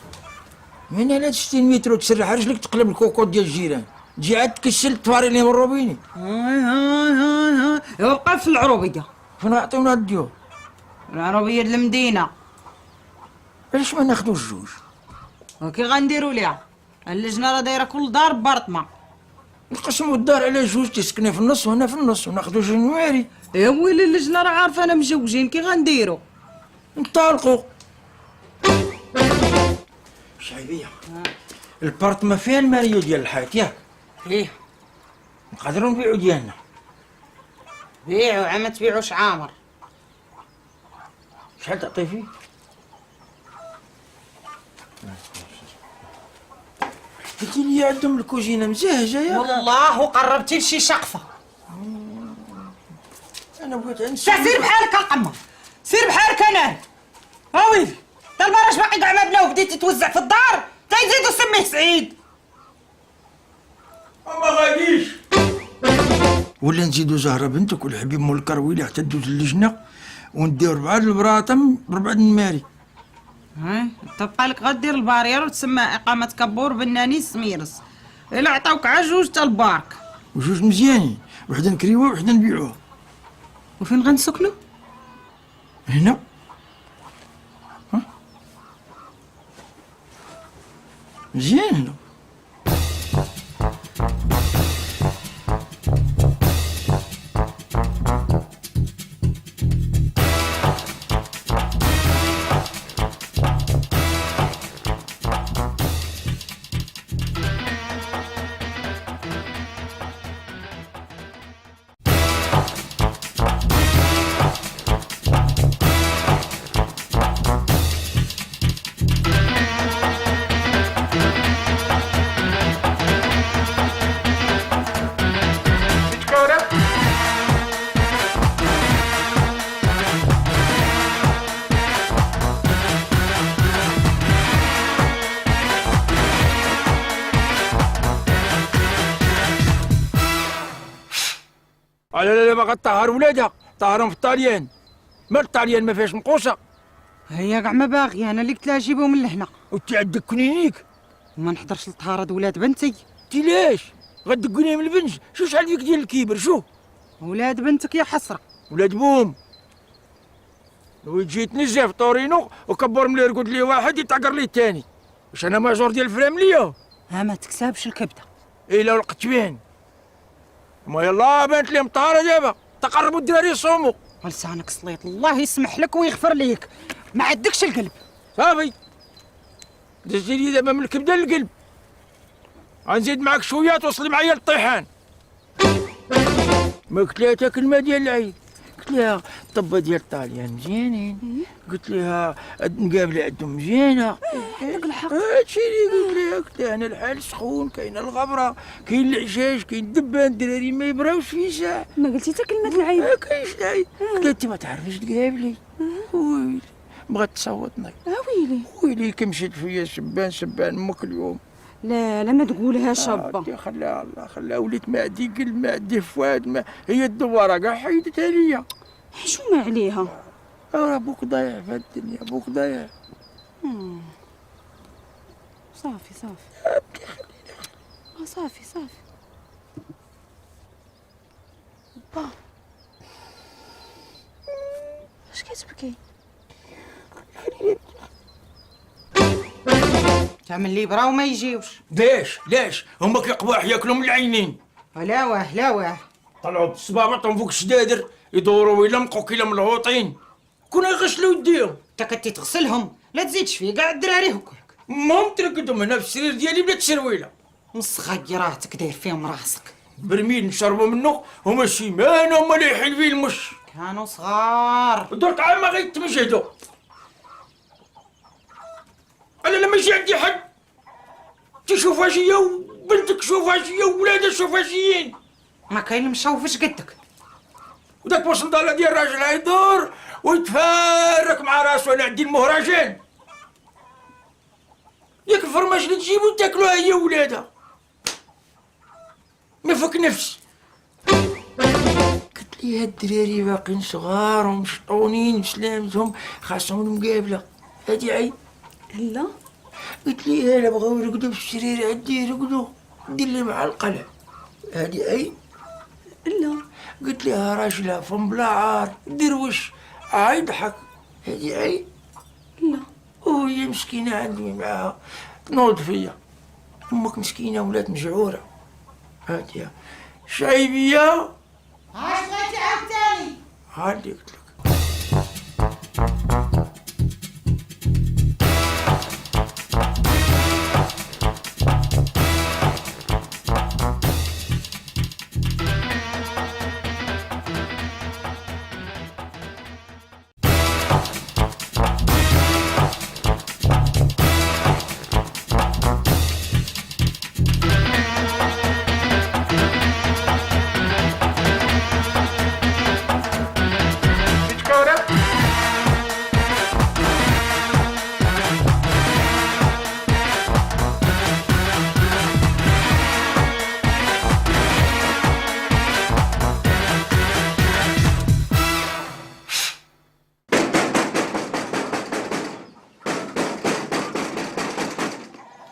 من هنا 60 متر وتسرح رجلك تقلب الكوكوط ديال الجيران تجي عاد تكسل الطفاري اللي مروا بيني. يبقى في العروبيه. فين غيعطيونا الديور؟ العربيه ديال المدينه. علاش ما ناخدوش جوج؟ وكي غنديروا ليها اللجنه راه دايره كل دار ببارطما. نقسموا الدار على جوج، تسكني في النص وهنا في النص وناخذوا جنواري. يا ويلي اللجنه راه عارفه انا مجوجين، كي غنديروا؟ نطالقوا. شعيبيه البارتما فيها الماريو ديال الحيط ياك؟ فيه. نقدروا نبيعوا ديالنا. بيعوا عما تبيعوش عامر. شحال تعطي فيه؟ قلتي لي عندهم الكوزينه مزهجه يا والله وقربتي لشي شقفه. انا بغيت نسى. سير بحالك القمر، سير بحالك انا. ها ويلي تا البراش باقي كاع ما بنا وبديتي توزع في الدار، تيزيدو سميه سعيد. ما غاديش. ولا نزيدو زهره بنتك والحبيب مول الكرويلي حتى دوز اللجنه ونديو 4 البراطم 4 الماري. تبقى لك غدير البارير وتسمى اقامه كبور بناني سميرس. الا عطاوك عجوج تا البارك. وجوج مزيانين، وحده نكريوها وحده نبيعوها. وفين غنسكنوا؟ هنا. ها مزيان هنا. لا باغا تطهر ولادها، طهرهم في الطاليان. ما الطاليان ما فيهاش نقوصه. هي كاع ما باغي، انا اللي قلت لها جيبهم من لهنا. وانت عندك كنينيك. وما نحضرش لطهارة ولاد بنتي. انت لاش غدقوني من البنج؟ شو شحال فيك ديال الكبر؟ شو ولاد بنتك يا حسره. ولاد بوم. لو تجي تنزه في طورينو وكبر ملي يرقد لي واحد يتعقر لي الثاني. واش انا ماجور ديال الفرامليه؟ ها ما تكسبش الكبده. الا لقيت بين. ما يلا بانت لي مطهره دابا، تقربوا الدراري يصوموا. لسانك سليط، الله يسمح لك ويغفر ليك، ما عندكش القلب. صافي دزي لي دابا من الكبده للقلب. غنزيد معاك شويه توصلي معايا للطيحان. ما قلت لها تاكل الماء ديال العيد، قلت لها الطبه ديال الطاليان مزيانين، قلت لها المقابله عندهم مزيانه. عندك الحق. هادشي اللي قلت لها انا الحال سخون، كاينه الغبره، كاين العشاش، كاين الدبان، الدراري ما يبراوش في ساعه. ما قلتي تا كلمه العيب؟ ما كاينش العيد. قلت لها انت ما تعرفيش تقابلي. ويلي بغات تصوتني. ويلي ويلي كي مشيت فيا سبان امك اليوم. لا ما تقولهاش ابا. خلاها الله خلاها، وليت ما عندي قلب، ما عندي فؤاد، ما هي الدواره كاع حيدتها ليا. شو ما عليها؟ راه بوك ضايع في الدنيا، بوك ضايع. صافي صافي. با اش كتبكي؟ تعمل لي برا وما يجيوش. ليش هما كيقباح ياكلوا من العينين. لا واه طلعوا بالصبابط من فوق الشدادر يدوروا الى مقوك الى ملهوطين. كون يغسلوا يديهم. انت كنتي تغسلهم، لا تزيدش فيه كاع الدراري هكاك. المهم ترقدهم هنا في السرير ديالي بلا تسرويله. نص غيراتك داير فيهم راسك. برميل نشربوا منه هما سيمان هما اللي يحل فيه المش. كانوا صغار. درت عام ما غيتمجهدوا. انا لما يجي عندي حد تشوفها شي وبنتك شوفها شي وولادها شوفها شيين. ما كاين مشوفش قدك. وداك بوصندالة ديال الراجل يدور ويتفارك مع راسو. انا عندي المهرجان. ياك الفرماج اللي تجيبو تاكلوها هي وولادها. ما فك نفس. قلت لي هاد الدراري باقيين صغار ومشطونين بسلامتهم، خاصهم المقابله. هادي عيب. لا قلت لي الا بغاو يرقدوا في السرير عندي يرقدوا، ندير لي مع القلع. هادي عيب. لا قلت لها راجلها فم بلا عار دروش يضحك. هادي عيب. لا وهي مسكينه عندي معاها تنوض فيا. امك مسكينه ولات مجعوره. هاتيها شعيبيه. اش بغيتي عاوتاني؟ هادي قلت لك.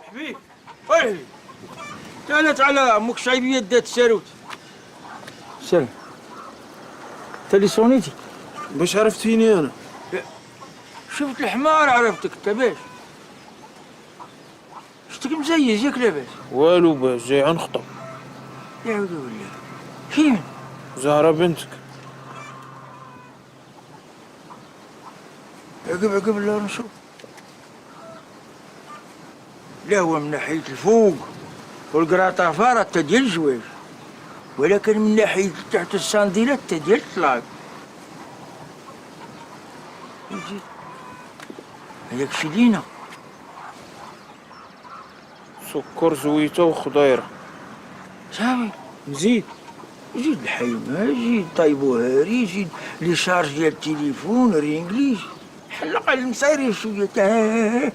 حبيب وي تعالت على امك شعيبيه دات الساروت. سلام. انت اللي صونيتي؟ باش عرفتيني انا؟ شفت الحمار عرفتك. انت باش شفتك مزيز ياك لاباس؟ والو باش جاي عنخطب. يا ولد بالله. كيما؟ زهرة بنتك. عقب لا نشوف. لا هو من ناحية الفوق والقراطافارة تا ديال الزواج، ولكن من ناحية تحت الصنديلات تا ديال الطلاق. يجي هذاك شي لينا سكر زويته وخضيرة. صافي. نزيد زيد الحيمة، زيد طيبو هاري، زيد لي شارج ديال التليفون رينجليز، حلق على المصايري شوية تا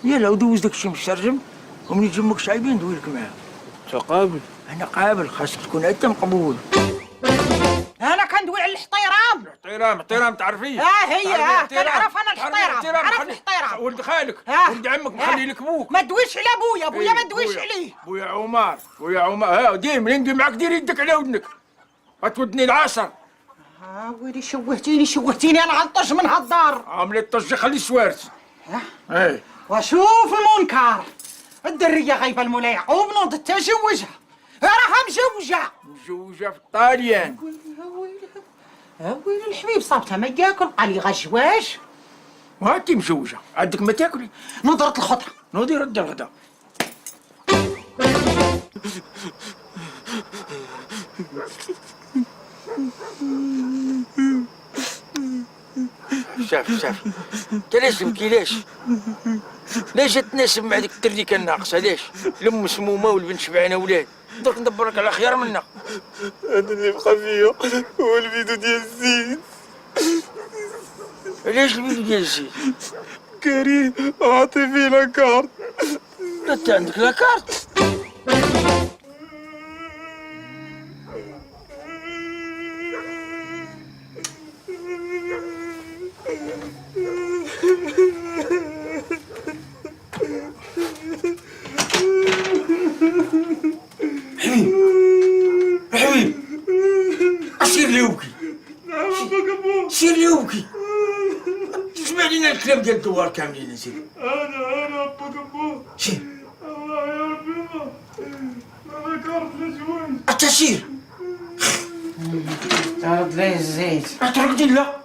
يلا ودوز داكشي مشرجم، ومنين تجمك شعيبين ندويلك معاه. تقابل. أنا قابل، خاصك تكون أنت مقبول. انا كندوي على الاحترام. احترام تعرفيه؟ هي كنعرف انا الاحترام، عرف الاحترام. ولد خالك ولد عمك مخلي لك بوك. ما تدويش على بويا ما تدويش عليه. بويا عمر ها دير منين ندير معاك دير يدك على ودنك، غتودني العصر. ويلي شوهتيني انا غنطج من هالدار. عامل الطج خلي السوارت. اي وشوف المنكر، الدريه غايبه المولا يعقوب نوض تزوجها، راها مزوجه في الطاليان. ويلي الحبيب صابتها ما ياكل، قال لي غجواج وهاتي مزوجه عندك ما تاكلي. نضرة الخضره نوضي رد الغدا. شاف انت ليش تبكي؟ ليش تناسب مع ديك التريكه الناقصه؟ ليش الام مسمومه والبنت شبعانه ولاد؟ درك ندبرك على خيار منا. هذا اللي بقى فيا هو الفيديو ديال الزيت. علاش الفيديو ديال الزيت؟ كريم عاطي فيه لاكارت. انت عندك لاكارت؟ حبيب أسير لي وبكي. سير لي وبكي. اسمع لينا الكلام ديال الدوار كاملين يا سيدي. انا باك بو. سير. الله يا ربي ما ذكرت الزواج. أنت سير. تعرض لي الزيت. اترك لا.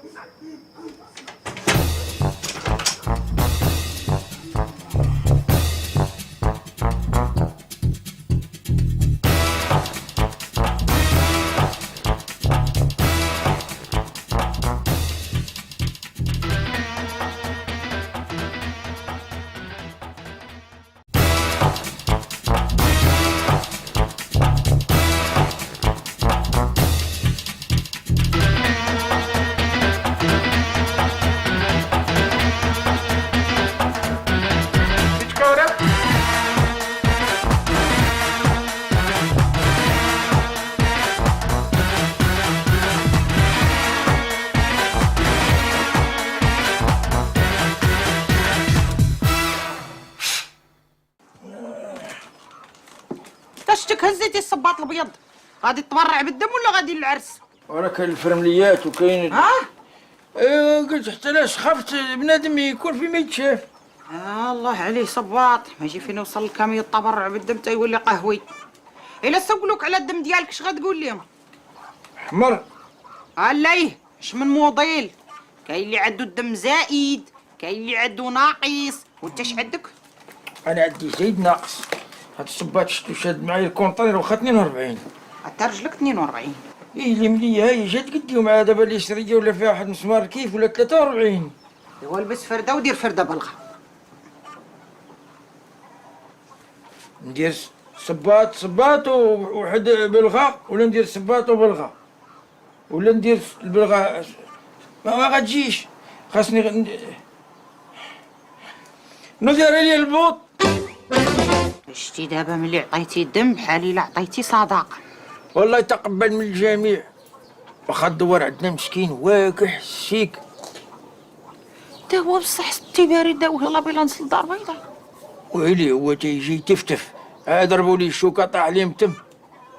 شتك هزيتي الصباط الابيض، غادي تبرع بالدم ولا غادي للعرس؟ وراه كاين الفرمليات وكاين ها؟ قلت حتى لاش خفت بنادم يكون في ما يتشاف. الله عليه صباط، ما يجي فين يوصل الكامي التبرع بالدم تا يولي قهوي. الا سولوك على الدم ديالك اش غتقول لهم؟ حمر. عليه اش من موديل؟ كاين اللي عنده الدم زائد، كاين اللي عنده ناقص، وانت اش عندك؟ انا عندي زايد ناقص. هاد الصباط شفتو شاد معايا الكونطينر واخا 42. حتى رجلك 42. ايه اللي مليا هاي جات قدي مع دابا اللي شريه ولا فيها واحد مسمار كيف ولا 43. ايوا لبس فرده ودير فرده بلغه. ندير صباط وواحد بلغه، ولا ندير صباط وبلغه، ولا ندير البلغه ما غتجيش. خاصني ندير لي البوط. شتي دابا ملي عطيتي الدم بحال الا عطيتي صداقه. والله يتقبل من الجميع. واخا الدوار عندنا مسكين واكح سيك. تا هو بصح ستي بارد داوه يلاه بيلانس للدار بيضاء. ويلي هو تيجي يتفتف. ضربوا لي الشوكه طاح لي الدم.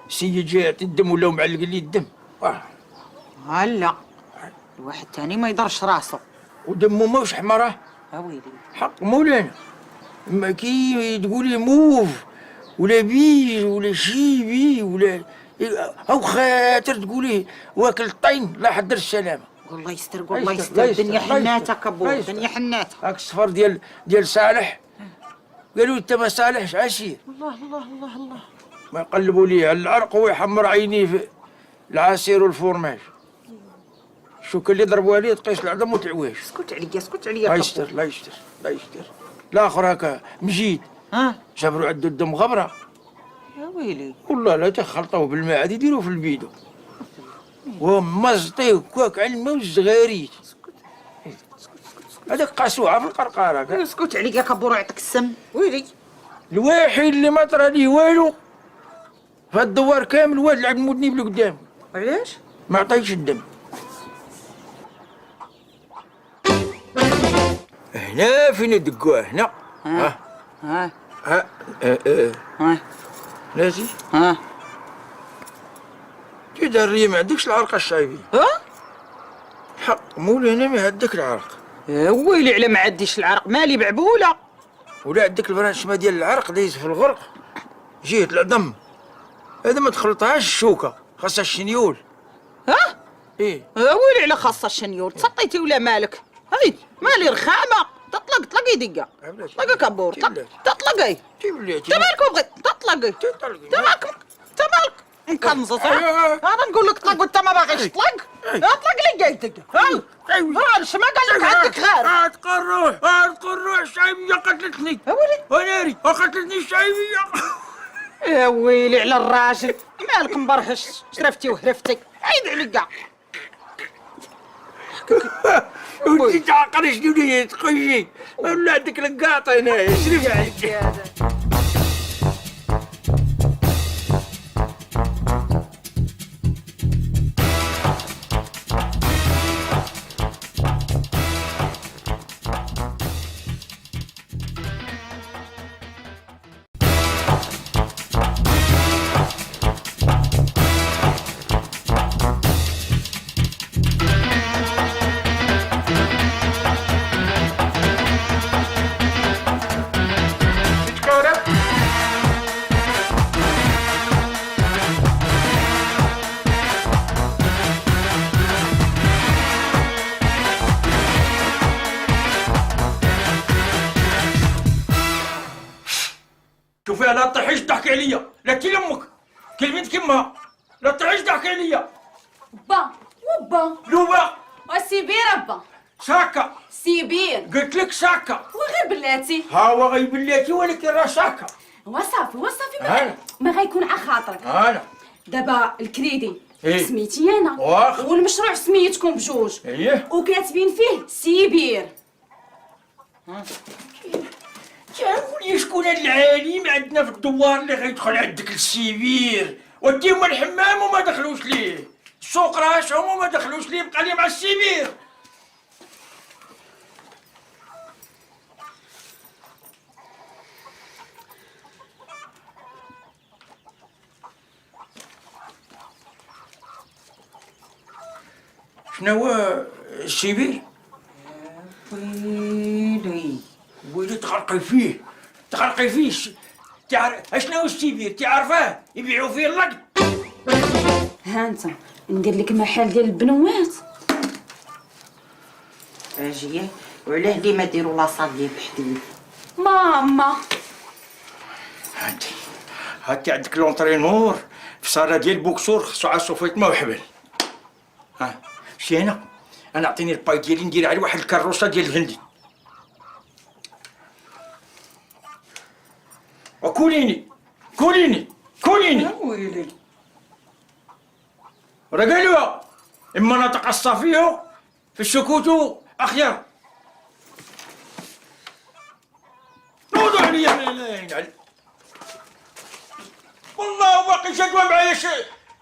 السيد جاي يعطي الدم ولاو معلق لي الدم. هلا الواحد تاني ما يضرش راسو. ودمه ماهوش حمراه. ويلي حق مولانا. ما كي تقولي موف ولا بيج ولا شيبي ولا او خاطر تقولي واكل الطين لا حضر السلامه. والله يستر والله يستر. الدنيا حناته كبور، الدنيا حناته. هاك الصفر ديال صالح. قالوا انت ما صالحش عسير. الله الله الله الله. ما يقلبوا ليه على العرق ويحمر عينيه في العصير والفورماج. الشوكه اللي ضربوها ليه تقيس العظم وتعواش. اسكت عليا اسكت عليا. الله يستر الله يستر الله يستر. الاخر هكا مجيد جابروا عنده الدم غبره. يا ويلي والله لا تخلطوه بالماء عاد يديروه في البيدو ومزطيه كواك على الماء والزغاريت. هذاك قاسوها في القرقاره. اسكت عليا كبور يعطيك السم. ويلي الوحيد اللي ما طرا ليه والو في هاد الدوار كامل هو اللي عند مذنب اللي قدام. علاش؟ ما عطيش الدم. هنا فين دقوه هنا. ها ها ها ها ناسي. ها تدري ما عندكش العرق الشعبي. ها حق مولانا ما عندك العرق. يا ويلي على ما عنديش العرق مالي بعبوله. ولا عندك البرانشما ديال العرق دايز في الغرق جهة العظم. هذا ما تخلطهاش الشوكة خاصها الشنيول. ها ايه يا ويلي على خاصة الشنيول. تسطيتي ولا مالك؟ هاي مالي رخامة. طلقي دقة. طلقي كبور تطلقي. بلاتي انت مالك بغيت تطلقي. انت مالك مكنزص. انا نقول لك طلق وانت ما باغيش تطلق. اطلق لي قيدك. ها ايش ما قال لك عندك غير. تقول روح الشعيبية قتلتني. يا ويلي وناري قتلتني الشعيبية. يا ويلي على الراجل. مالك مبرهش شرفتي وهرفتي. عيد عليا. وانتي تعقل شنو اللي تخشي ولا عندك لقاطة هنايا شرف عليك. شوفي لا تطيحيش تحكي عليا، لا تي لامك كلمتك يما، لا تطيحيش تحكي عليا. با وبا لوبا وسيبير با ساكا. سيبير قلت لك ساكا. وغير بلاتي. ها هو غير بلاتي ولكن راه ساكا. وصافي هلا. ما غيكون على خاطرك. انا دابا الكريدي إيه. سميتي انا واخا. والمشروع سميتكم بجوج. ايه وكاتبين فيه سيبير. تعرفوا شكون العالم عندنا في الدوار اللي غيدخل عندك للسيبير ودي هما الحمام وما دخلوش ليه، السوق راسهم وما دخلوش ليه، بقى لي مع السيبير. شنو هو السيبير؟ ويلي ويلي تغرقي فيه تغرقي فيه. تعرف اشنو السيبير؟ تعرفاه يبيعوا فيه اللقط. ها انت ندير لك محل ديال البنوات. اجي وعلاه لي ما ديروا لاصال ديال بحديد. ماما هاتي عندك لونطرينور في صاله ديال بوكسور خصو عصو فايت ما وحبل. ها شتي هنا انا اعطيني الباي ديالي ندير عليه واحد الكروسه ديال الهندي. وكوليني كوليني كوليني ويلي راه قالوها اما نطق الصافيه في السكوت اخير. نوضوا عليا والله باقي شدوا معايا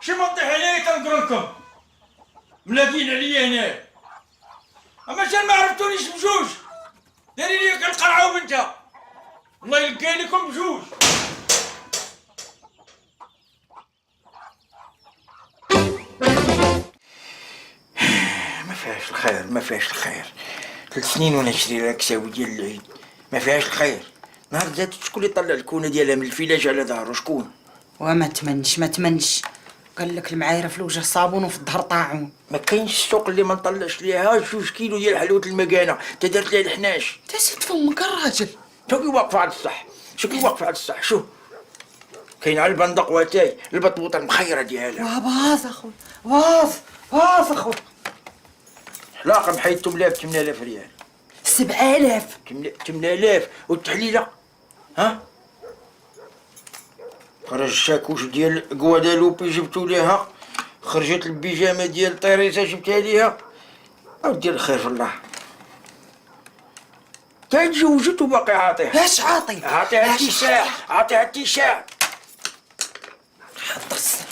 شي منطيح هنايا تنقرنكم ملاقين عليا هنا. اما شان ما عرفتونيش بجوج داري لي القرعه وبنتها الله يلقى لكم بجوج. ما فيهاش الخير ما فيهاش الخير. 3 سنين وانا نشري لك ساوي ديال العيد ما فيهاش الخير. نهار جات شكون اللي طلع الكونه ديالها من الفيلاج على ظهره؟ شكون؟ وما تمنش ما تمنش. قال لك المعايره في الوجه صابون وفي الظهر طاعون. ما كاينش السوق اللي ما نطلعش ليها 2 كيلو ديال حلوه المكانه تدرت ليها الحناش. تسد فمك الراجل. شوفي واقفه على الصح شوفي واقفه على الصح. شوف كاين على البندق واتاي البطبوطه المخيره ديالها. باز اخويا باز اخويا. حلاقه محيدتم لها ب 8000 ريال. 7000 8000 والتحليله ها؟ خرج الشاكوش ديال غوادالوبي جبتو ليها. خرجت البيجامه ديال طيريسه جبتها ليها. اودي الخير في الله. تزوجت وباقي عاطيها. اش عاطي؟ عاطيها التيشيرت عاطيها التيشيرت. حط السر.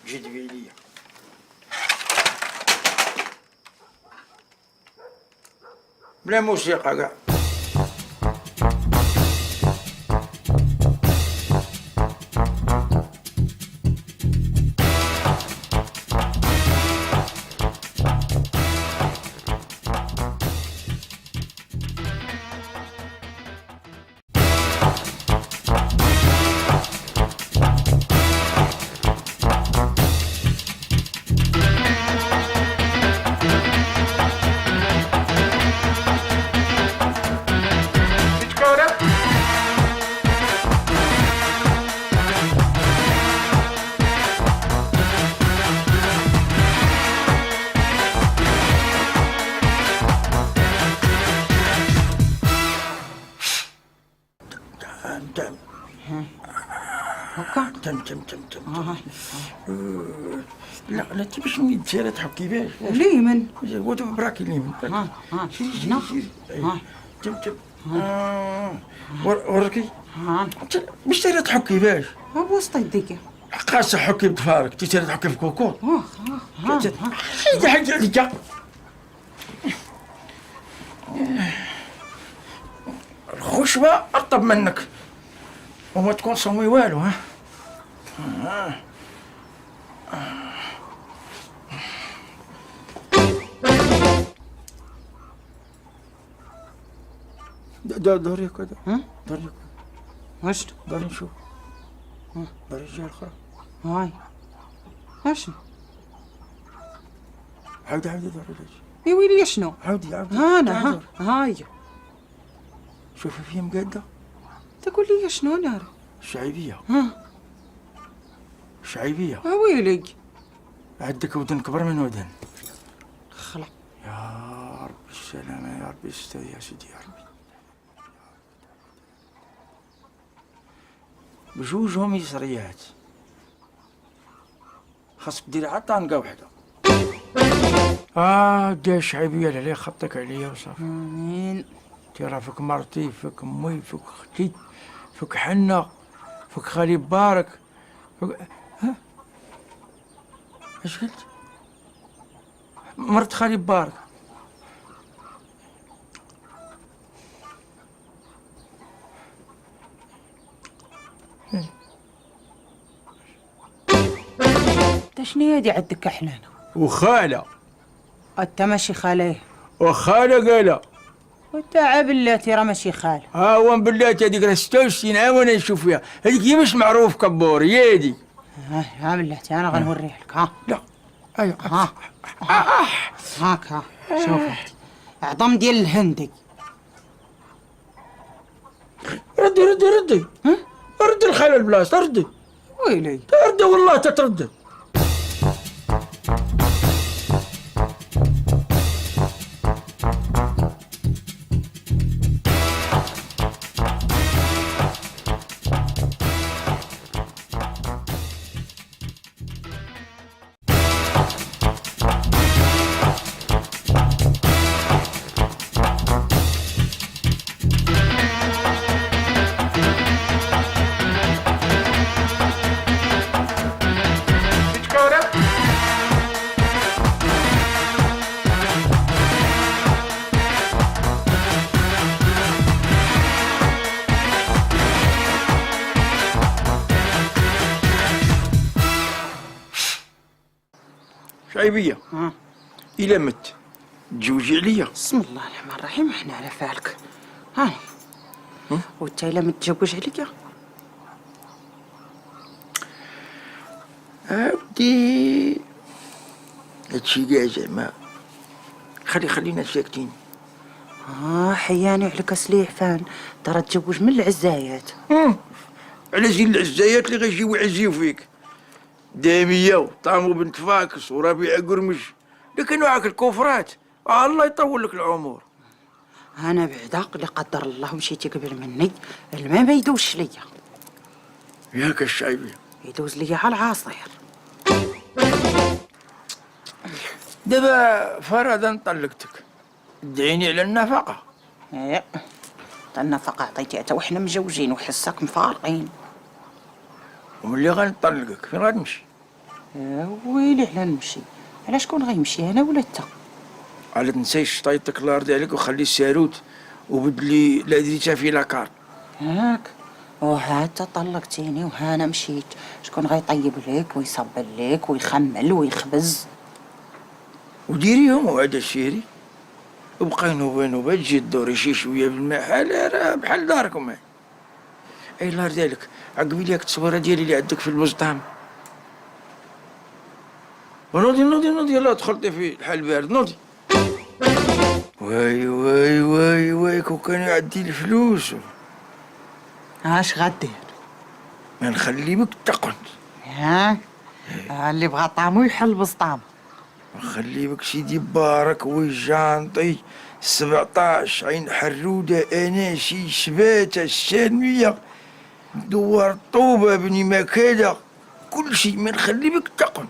جدبي ليا بلا موسيقى كاع. هكا تم لا لا تبش من تسير تحكي باش ليمن ودو براكي ليمن ها هنا ها تم وركي ها مش تسير تحكي باش بوسط يديك. قاصة حكي بطفارك تسير تحكي في كوكوط. حيد حاجة عليك الخشبة أرطب منك وما تكون صومي والو. ها دوري كذا دوري واش دوري نشوف دوري الجهة الأخرى. هاي واش عاودي دوري يا ويلي شنو؟ عاودي انا هاي شوفي فيها مقادة. تقول لي شنو نار؟ شعيبية ها شعيبية. ويلي عندك ودن كبر من ودن. خلع يا رب السلامة يا ربي استاذ يا سيدي يا ربي. بجوجهم يسريات خاصك دير عاد طانقة وحدة. دير شعيبية عليه خطك عليا وصافي. امين. ترى فيك مرتي فيك امي فيك اختي فيك حنة فيك خالي بارك فيك ها اش قلت؟ مرت خالي بارك. انت شنو هادي عندك حنانه؟ وخالة انت ماشي خاليه وخالة قالة وتاع بلاتي راه ماشي خال. ها هو بلاتي هذيك راه 66 عام وانا نشوف فيها، هذيك هي مش معروف كبور هي هذيك. ها بلاتي انا غنوريها لك. ها لا ايوا هاك ها شوف هادي عظم ديال الهندي. ردي ها ردي الخيل البلاصه ردي ويلي ردي والله تتردد. شعيبية إلا مت تجوجي عليا. بسم الله الرحمن الرحيم. احنا على فالك. هاي وانت الا متزوج عليا ودي هادشي كاع زعما خلينا ساكتين. حياني عليك سليحفان ترى تزوج من العزايات. على زين العزايات اللي غيجيو يعزيو فيك دامية وطامو بنت فاكس وربيع قرمش، لكن وعاك الكفرات الله يطول لك العمر. انا بعدا اللي قدر الله مشيتي قبل مني الماء ما يدوش ليا. ياك الشعيبية يدوز ليا على العصير. دابا فرضا طلقتك ادعيني على النفقة. ايه النفقة عطيتيها تا وحنا مجوجين وحساك مفارقين. وملي غنطلقك فين غتمشي؟ ويلي على نمشي، على شكون غيمشي انا ولا انت؟ على تنسيش طيطك الارض عليك وخلي الساروت وبدلي لا دريتها في لاكار. هاك وها انت طلقتيني وها انا مشيت، شكون غيطيب لك ويصبر لك ويخمل ويخبز؟ وديريهم وعد الشيري وبقاي نوبه تجي دوري شي شويه بالمحل راه بحال داركم. اي الله يرضي عليك عقبي لي التصويره ديالي اللي عندك في البسطام. ونوضي يلا دخلتي في الحال بارد نوضي. واي كون كان يعدي الفلوس اش غدير؟ ما نخلي بك تقعد. ها اللي بغى طعمو يحل بسطام. نخلي بك سيدي بارك وجانطي 17 عين حرودة اناشي شباتة السالمية دوار طوبة بني مكادة كل شيء ما نخلي بك تقعد.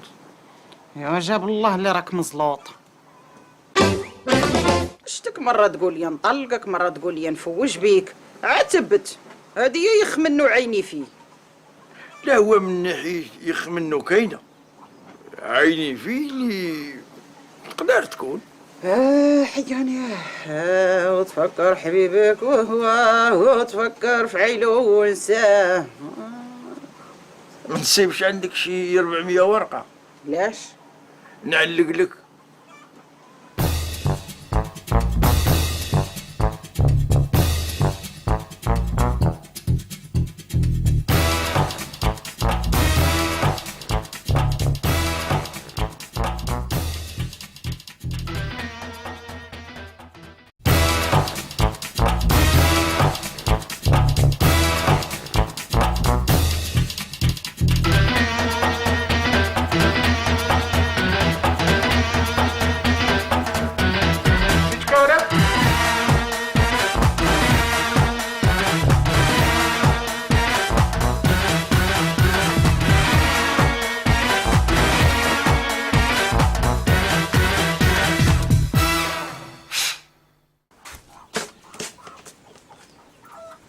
يا جاب الله اللي راك مزلوط. شتك مرة تقول لي نطلقك مرة تقول لي نفوج بيك، عتبت هادي يخمنوا عيني فيه. لا هو من ناحية يخمنو كاينة، عيني فيه اللي تقدر تكون. حياني وتفكر حبيبك وتفكر في عيلو ونساه. ما نسيبش عندك شي 400 ورقة علاش؟ نعلق لك.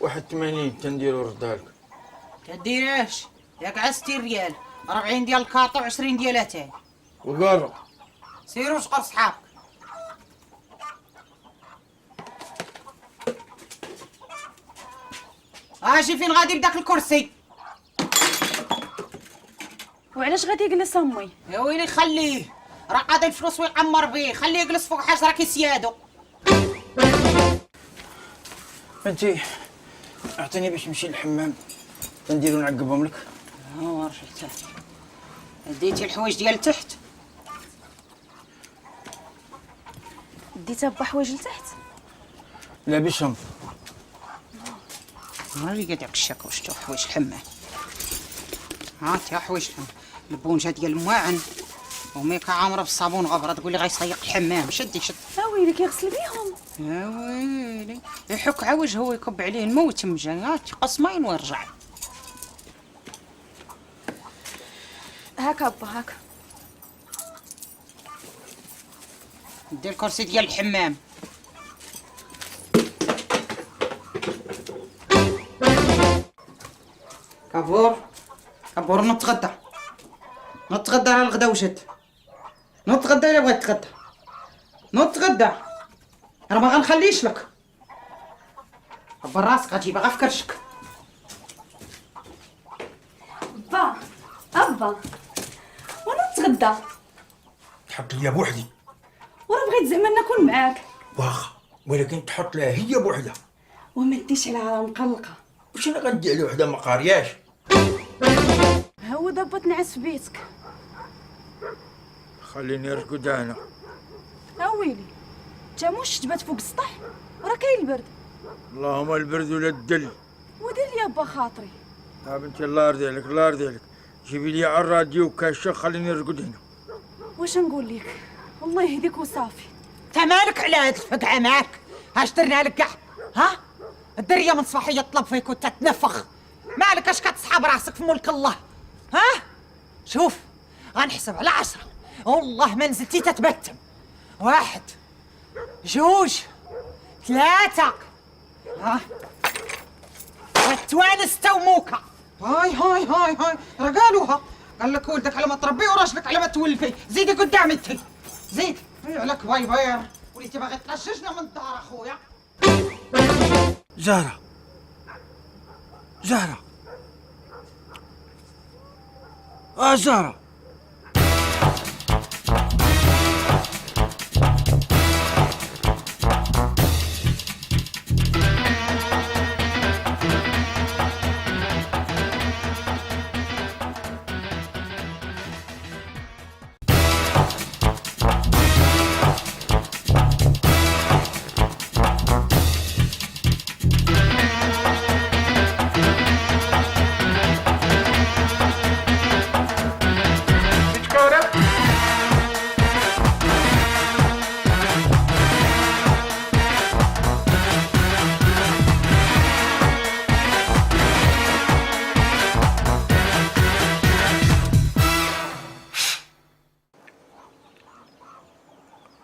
واحد 80 تنديرو ردها لك. تديريش ياك على 60 ريال، 40 ديال الكارطة و20 ديالاتي. وقالوا سيروا شقر صحابك. اجي فين غادي بداك الكرسي؟ وعلاش غادي يجلس امي؟ يا ويلي خليه، راه قاضي الفلوس ويعمر بيه، خليه يجلس فوق حجره كيسيادو. انت اعطيني باش نمشي للحمام نديرو نعقبهم لك. ها رجعت ديتي الحوايج ديال تحت. ديتها بحوايج لتحت. لابسهم. ها اللي قاعد الشاك واش تو حوايج الحمام. هاتي حوايج البونجه ديال المواعن وميكا عامره بالصابون غبره تقول لي غيصيق الحمام. شدي شد. ويلي كيغسل بيهم. يا ويلي يحك عوج هو يكب عليه الماء ويتمجى. هاتي قسمين ويرجع. هاكا با هاكا. دير الكرسي ديال الحمام. كابور كابور نتغدى نتغدى على الغدا وجد. نتغدى الا بغيت تغدى. نتغدى راه ما غنخليش لك. كبر راسك غتجيبها غا في كرشك. با ابا وانا نتغدى تحط ليا بوحدي. ورا بغيت زعما ناكل معاك. واخا ولكن تحط لها هي بوحدها. وما ديش عليها مقلقه. واش انا غندي على وحده ما قارياش؟ ها هو دابا تنعس في بيتك. خليني نرقد انا. ويلي انت موش تبات فوق السطح راه كاين البرد. اللهم البرد ولا الدل. ودير لي با خاطري. يا بنتي الله يرضي عليك الله يرضي عليك، جيبي لي على الراديو كاشه خليني نرقد هنا. واش نقول لك الله يهديك وصافي. انت مالك على هاد الفقعه معاك؟ اش درنا لك كاع؟ ها؟ الدريه من صباحيه تطلب فيك وتتنفخ. مالك اش كتصحاب راسك في ملك الله؟ ها؟ شوف غنحسب على 10 والله ما نزلتي تتبتم. 1 2 3 ها؟ توانس توموكا. هاي راه قالوها. قال لك ولدك على ما تربيه وراجلك على ما تولفيه. زيدي قدامي انت زيد. عليك بايبير وليتي باغي تقششنا من الدار اخويا. زهرة زهرة زهرة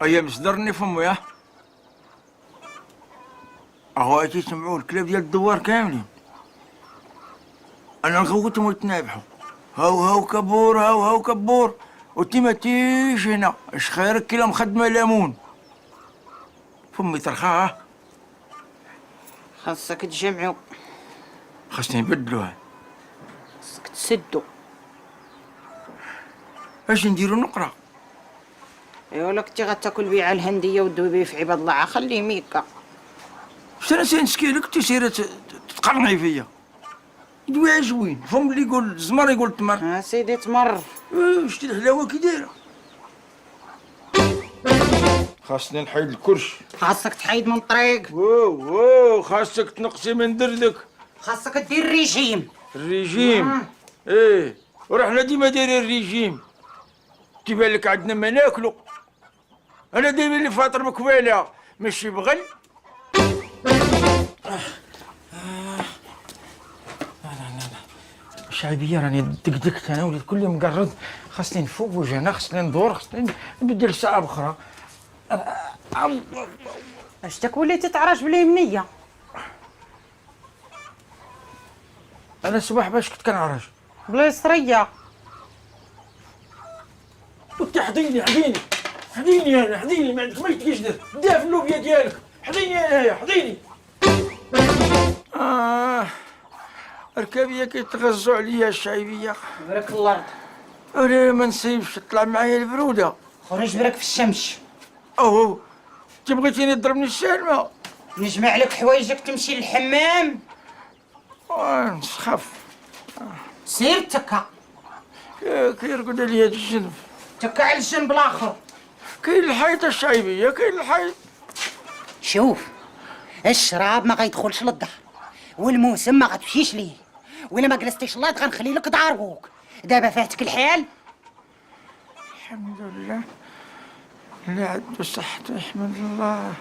هيا مصدرني فمو يا اهو اجي يسمعوا الكلاب ديال الدوار كاملين. انا نغوتهم ويتنابحوا. هاو كبور هاو كبور وانتي ما تيجيش هنا. اش خيرك كي لا مخدمه ليمون. فمي ترخاها. خاصك تجمعوا. خاصني نبدلوها. خاصك تسدوا. اش نديرو نقرا. ايوا لك كنتي غتاكل بيع الهنديه ودوي بيه في عباد الله خليه ميكا. انا سنسكي لك انت سيرة تقرنعي فيا. دوي زوين فم اللي يقول زمر يقول تمر. سيدي تمر. شتي الحلاوه كي دايره. خاصني نحيد الكرش. خاصك تحيد من طريق. واو خاصك تنقصي من دردك. خاصك دير ريجيم. الريجيم. ايه ورحنا ديما دايرين الريجيم. تيبان لك عندنا ما ناكلو. انا دايما اللي فاطر مكواله ماشي بغل. شعبيه راني دقدقت انا وليت كل يوم مقرد. خاصني نفوق وجهنا خاصني ندور خاصني نبدل ساعه اخرى. اشتك وليتي تعرج باليمنيه. انا الصباح باش كنت كنعرج بلا يسريه. وانت حضيني انا حضيني ما عندك ما تقدر دا في اللوبيا ديالك. حضيني انايا حضيني. ركابيه كيتغزوا عليا الشعيبيه. برك الارض. انا ما نسيبش تطلع معايا البروده. خرج برك في الشمس. اوه انت بغيتيني تضربني الشالمه. نجمع لك حوايجك تمشي للحمام. نسخف. سير تكا. كيرقد عليا الجنب. تكا على الجنب الاخر. كاين الحيط الشعيبيه، كاين الحيط. شوف، الشراب ما غيدخلش للدار، والموسم ما غتمشيش ليه، ولا ما جلستيش الله غنخلي لك داروك. دابا فاتك الحال. الحمد لله، اللي عنده صحته يحمد الله.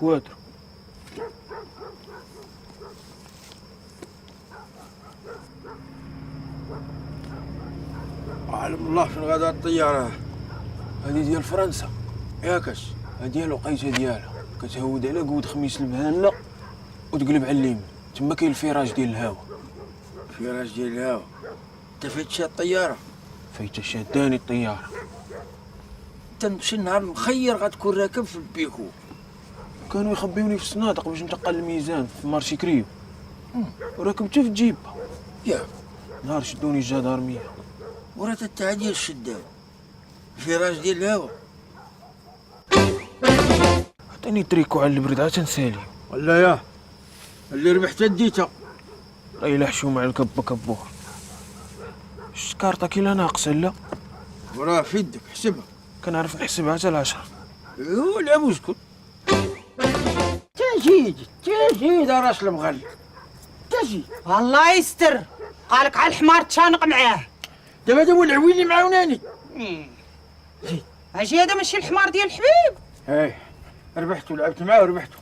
كوادر. عالم الله شنو غادا الطياره. هذه ديال فرنسا، ياكس. هذه الوقيته ديالها كتهود على قود خميس المهانه وتقلب على اليمين، تما كاين الفراج ديال الهواء. فراج ديال الهوا. انت فايت شي الطياره؟ فايته شاداني الطياره. انت شي نهار مخير غتكون راكب في البيكو. كانوا يخبيوني في الصنادق باش نتقل الميزان في مارشي كريو، وركبت في جيبها. ياك. نهار شدوني الجدارميه. وراه تاع ديال الشداو. الفراج ديال الهوا. عطيني تريكو على البرد عاد تنسالي. ولا ياه اللي ربحت ديتها. راه الا حشومه على الكبه كبوه. شت كارطه لا ناقصه لا. وراه في يدك حسبها. كنعرف نحسبها حتى ل10. ايوا لعب واسكت. تجيد راس المغل. تجي. الله يستر، قالك على الحمار تشانق معاه. دابا هذا هو العويل اللي معاوناني. اجي هذا ماشي الحمار ديال الحبيب. ايه ربحت ولعبت معاه وربحته.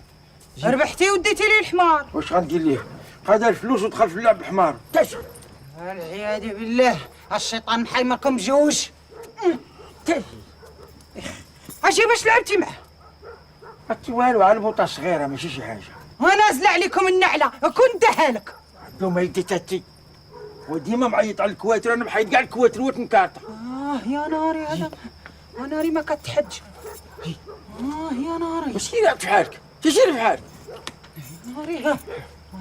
ربحتي وديتي لي الحمار. واش غندير ليه؟ خد الفلوس ودخل في اللعب بحمار. تجي. والعياذ بالله، الشيطان محيمركم بجوج. تجي. اجي باش لعبتي معاه. هاتي والو على البوطه صغيره ماشي شي حاجه. ونازله عليكم النعله، كون داها لك. دوما يدي تاتي. وديما معيط على الكواتر، انا محيد كاع الكواتر وتنكارطه. يا ناري هذا، يا ناري ما كتحج. يا ناري. واش كيلعب في حالك؟ تجي في حالك. ناري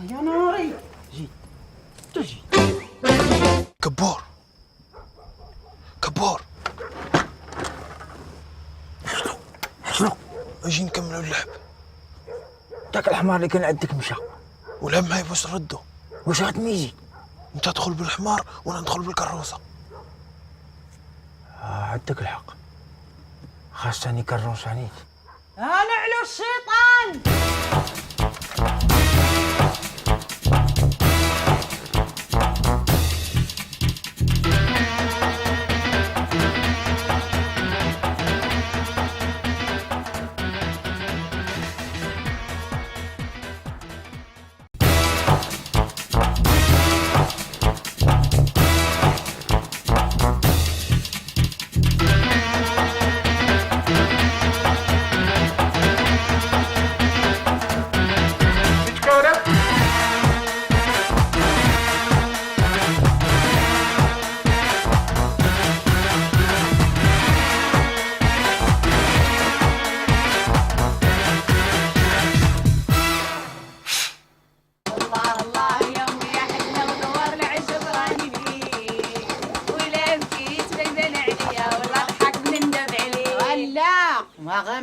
يا ناري. تجي. كبور كبور. شنو؟ اجي نكملوا اللعب. داك الحمار اللي كان عندك مشى. ولعب معايا باش نردو. واش غتميزي؟ انت تدخل بالحمار وانا ندخل بالكروسه. عندك الحق. خاصني كروس عنيك. انا علو الشيطان.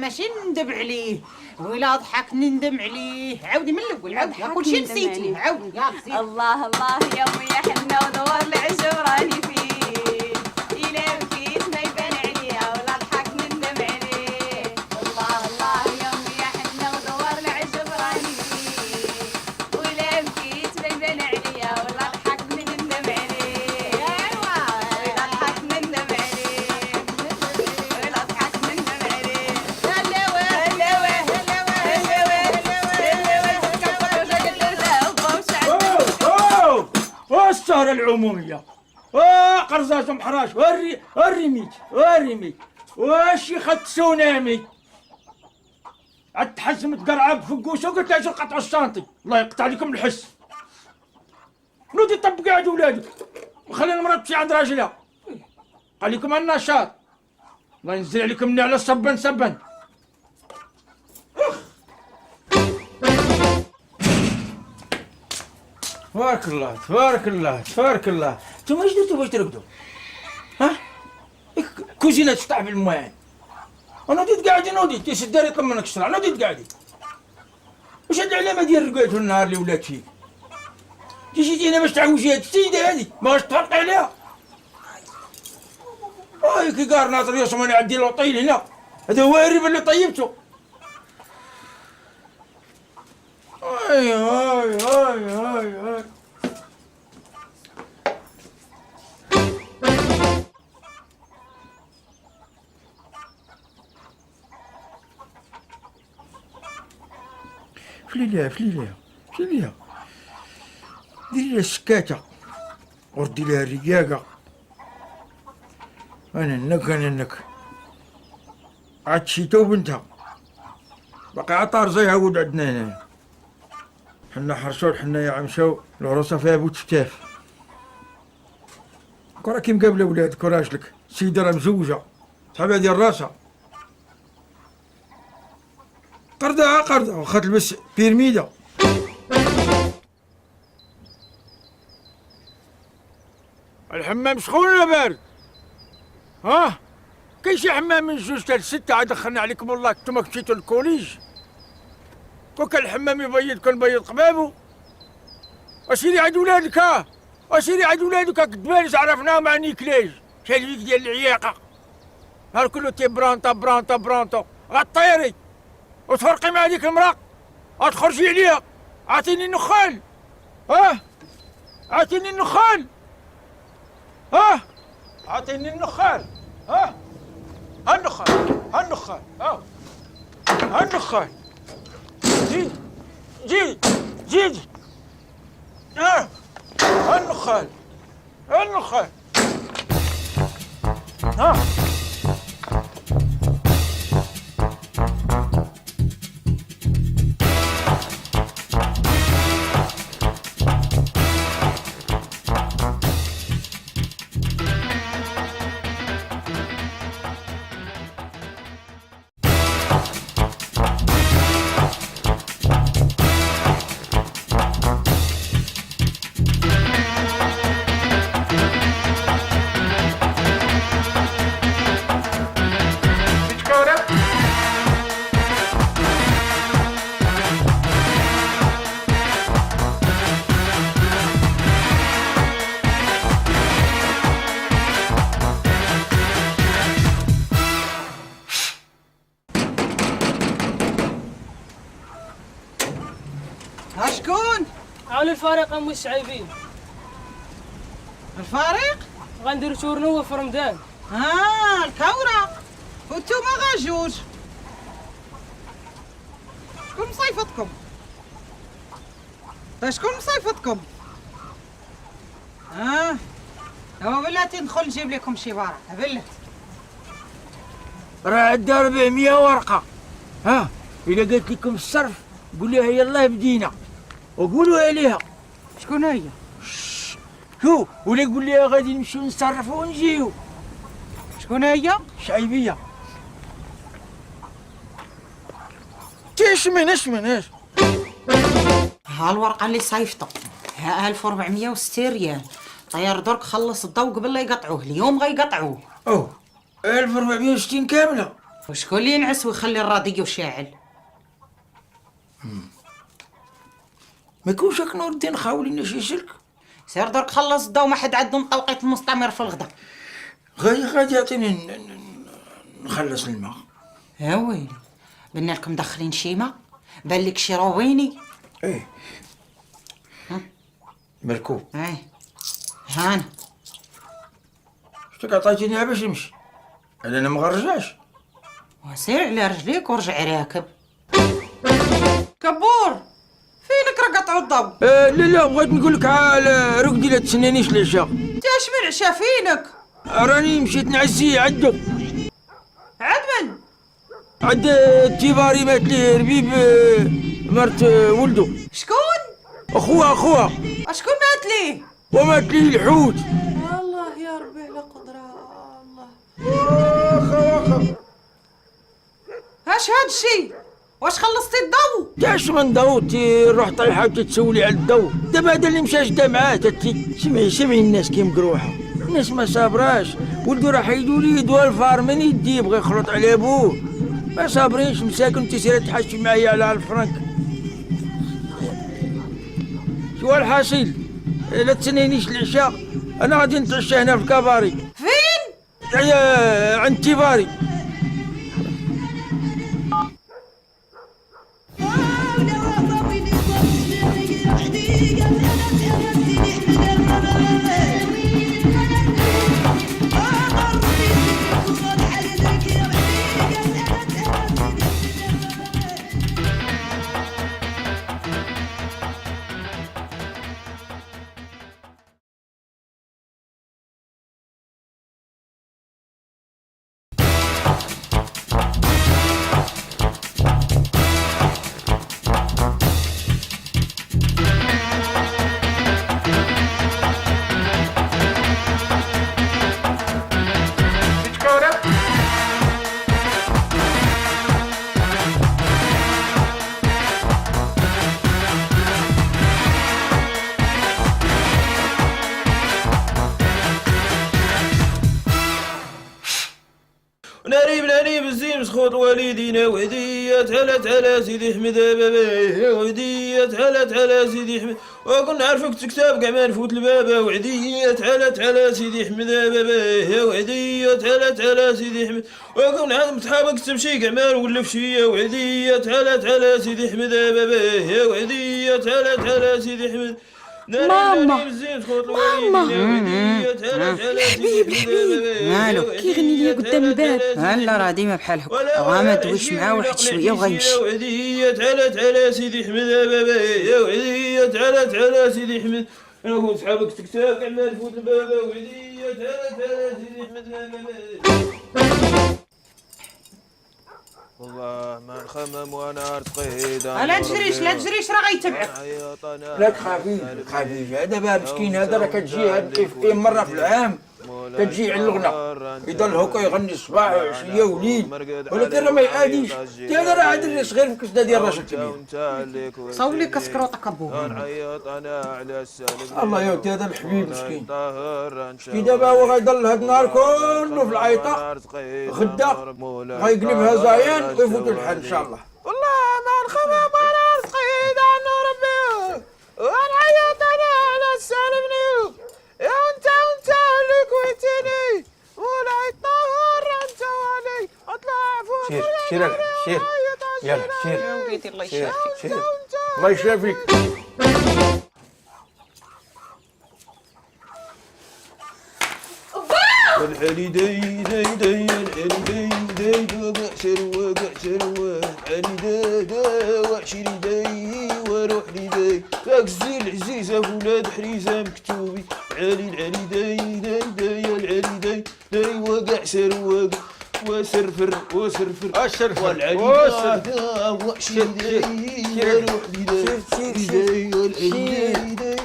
ماشي ندم عليه، ولا ضحك نندم عليه. عاودي من الاول، عاودي كل شيء نسيتيه. عاودي يلا زيد. الله الله يا امي يا حنا ودور العشب راني فيه، الى بكيت ما يبان عليا ولا ضحك نندم عليه. الله الله يا امي يا حنا ودور العشب راني فيه، ولا بكيت ما يبان عليا ولا الظاهرة العمومية. قرزاز محراش وريميت وشيخ التسونامي. عاد تحزمت قرعه فقوسه وقلت لها قطع الشانطي، الله يقطع لكم الحس. نودي طبقي عند ولادك وخلي المرأة تمشي عند راجلها. قال لكم النشاط، الله ينزل عليكم من على سبا. تبارك الله. انتم اش درتوا باش ترقدوا؟ ها؟ كوزينة تفتح بالماء. انا وديت قاعدين تسد داري يطلب منك الشرع، انا وديت قاعدين. واش هاد العلامة ديال رقيتو النهار اللي ولات فيه؟ جيتي هنا باش تعوجي هاد السيدة هادي، ما غاش تفرقي عليها. كي قار ناظر يوسف انا عندي لوطيل هنا، هذا هو الريب اللي طيبته. هاي. فليلها ديري لها السكاتة وردي لها الرقاقة. أنا النك عاد شيتا وبنتها باقي عطار زيها ولد عندنا هنا. حنا حرشول حنا يا عمشاو العروسة فيها بوت فتاف. راكي مقابلة ولادك وراجلك، سيدة راه مزوجة صحابها ديال راسها. قردها واخا تلبس بيرميدة. الحمام سخون ولا بارد؟ كاين شي حمام من 2 حتى 6 عاد دخلنا عليكم والله نتوما مشيتو للكوليج. كون كان الحمام يبيض كان بيض قبابو. وسيري عند ولادك كدبانس عرفناهم مع نيكليج شالفيك ديال العياقة. نهار كله تي برونطو غطيري وتفرقي مع هذيك المرأة غتخرجي عليها. عطيني النخال. عطيني النخال. هالنخال. زيد. هالنخال. شكون؟ على الفريق ام الشعيبين. الفريق؟ غنديرو شورنوه في رمضان. الكورة وانتوما غاجوج. شكون مصيفطكم؟ هو بلاتي ندخل نجيب لكم شي بركة بلات. راه عندها 400 ورقة. إلا قالت لكم الصرف قولوها يلاه بدينا وقولوا عليها. شكون هي؟ شو ولا قول لها غادي نمشيو نصرفوا ونجيو. شكون هي؟ شعيبية. اش ها الورقة اللي صايفطة، ها 1460 ريال. طيار درك خلص الضو قبل لا يقطعوه، اليوم غيقطعوه. 1460 كاملة. وشكون اللي ينعس ويخلي الراديو شاعل؟ ما يكونش هاك نور الدين خاول لنا شي سلك. سير درك خلص الضو، ما حد عندهم توقيت المستمر في الغدا. غادي يعطيني نخلص الماء. يا ويلي، بنا لكم داخلين شيمة، بان لك شي رويني. مركوب. هانا شتك عطيتينيها باش نمشي، انا مغرجاش. وسير على رجليك ورجع راكب. كبور فينك راه يقطعوا الضوء. لا لا، بغيت نقول لك على رقدي لا تسنانيش العشاء. انت اش من عشا فينك؟ راني مشيت نعزي عندو. عاد من؟ عند تيفاري مات ليه ربيب مرت ولدو. شكون؟ اخوها اشكون مات ليه؟ ومات ليه الحوت. الله يا ربي على قدرة الله. اش هاد الشي؟ واش خلصتي الضوء؟ تاش من ضوتي روح طيحة وتتسولي على الضو. دابا هذا اللي مشى جدا معاه سمعي الناس كي مقروحة. الناس ما صابراش، ولدو راح يدو لي يدوها الفار من يدي يبغي يخلط على ابوه. ما صابرينش مساكن تسير تحشي معايا على الفرنك. شو الحاصل؟ لا تسنينيش العشاء، انا غادي نتعشى هنا في الكباري. فين؟ عند تيفاري. ناري بالزين مسخوط والدينا وهدية على سيدي حمد بابا وهدية على سيدي حمد وكون نعرفك تكتب كاع ما نفوت البابا وهدية على سيدي حمد بابا وهدية على سيدي حمد وكون نعرف صحابك تمشي كاع ما نولف شوية وهدية على سيدي حمد بابا وهدية على سيدي حمد ماما حبيبي مالو كيغني ليا قدام الباب؟ لا راه ديما بحال هكا غامض واش معاه واحد شويه وغيمشي. وهدية على سيدي حمد بابا وهدية على سيدي حمد انا نقول صحابك تكتب كاع ما نفوت البابا وهدية على سيدي حمد بابا. والله ما نخمم وانا ارتقيد. لا تجريش راه غيتبعك. لا تخافيش هذا باب مسكين هذا راه كتجي هاد كيف مرة في العام كتجي على الغنى يضل هكا يغني الصباح وعشية وليل ولكن راه ما يعاديش. هذا راه عاد اللي صغير في كسدة ديال الراجل كبير. صولي كسكروطك ابوه. الله يودي هذا الحبيب مسكين. كي دابا هو غيضل هاد النهار كله في العيطة غدا غيقلبها زاين ويفوت الحال ان شاء الله. والله ما نخمم وانا ارتقيد عنو ربي ونعيط انا على السالم يا انت اللي كويتيني ولا يطهر انت ولي اطلع فوق. سير يلا سير يا وليدي الله يشافيك. الله يشافيك. الحلي داي وقع شروق علي وعشري داي وروح لي داي فاك الزيل عزيزة ولاد حريزة مكتوبي العلي داي العلي داي وقع شروق وسرفر والعلي وعشري داي وروح لي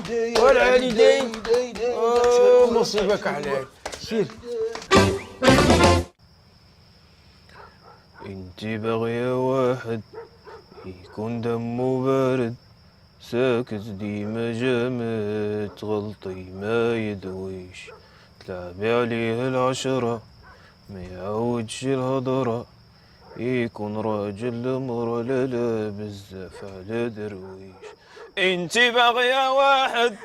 داي والعلي داي مصيبك عليك. سير انتي باغية واحد يكون دمه بارد ساكت ديما جامد غلطي ما يدويش تلعبي عليه العشرة ما يعودش الهضرة يكون راجل مرة لا بزاف على درويش. انتي باغية واحد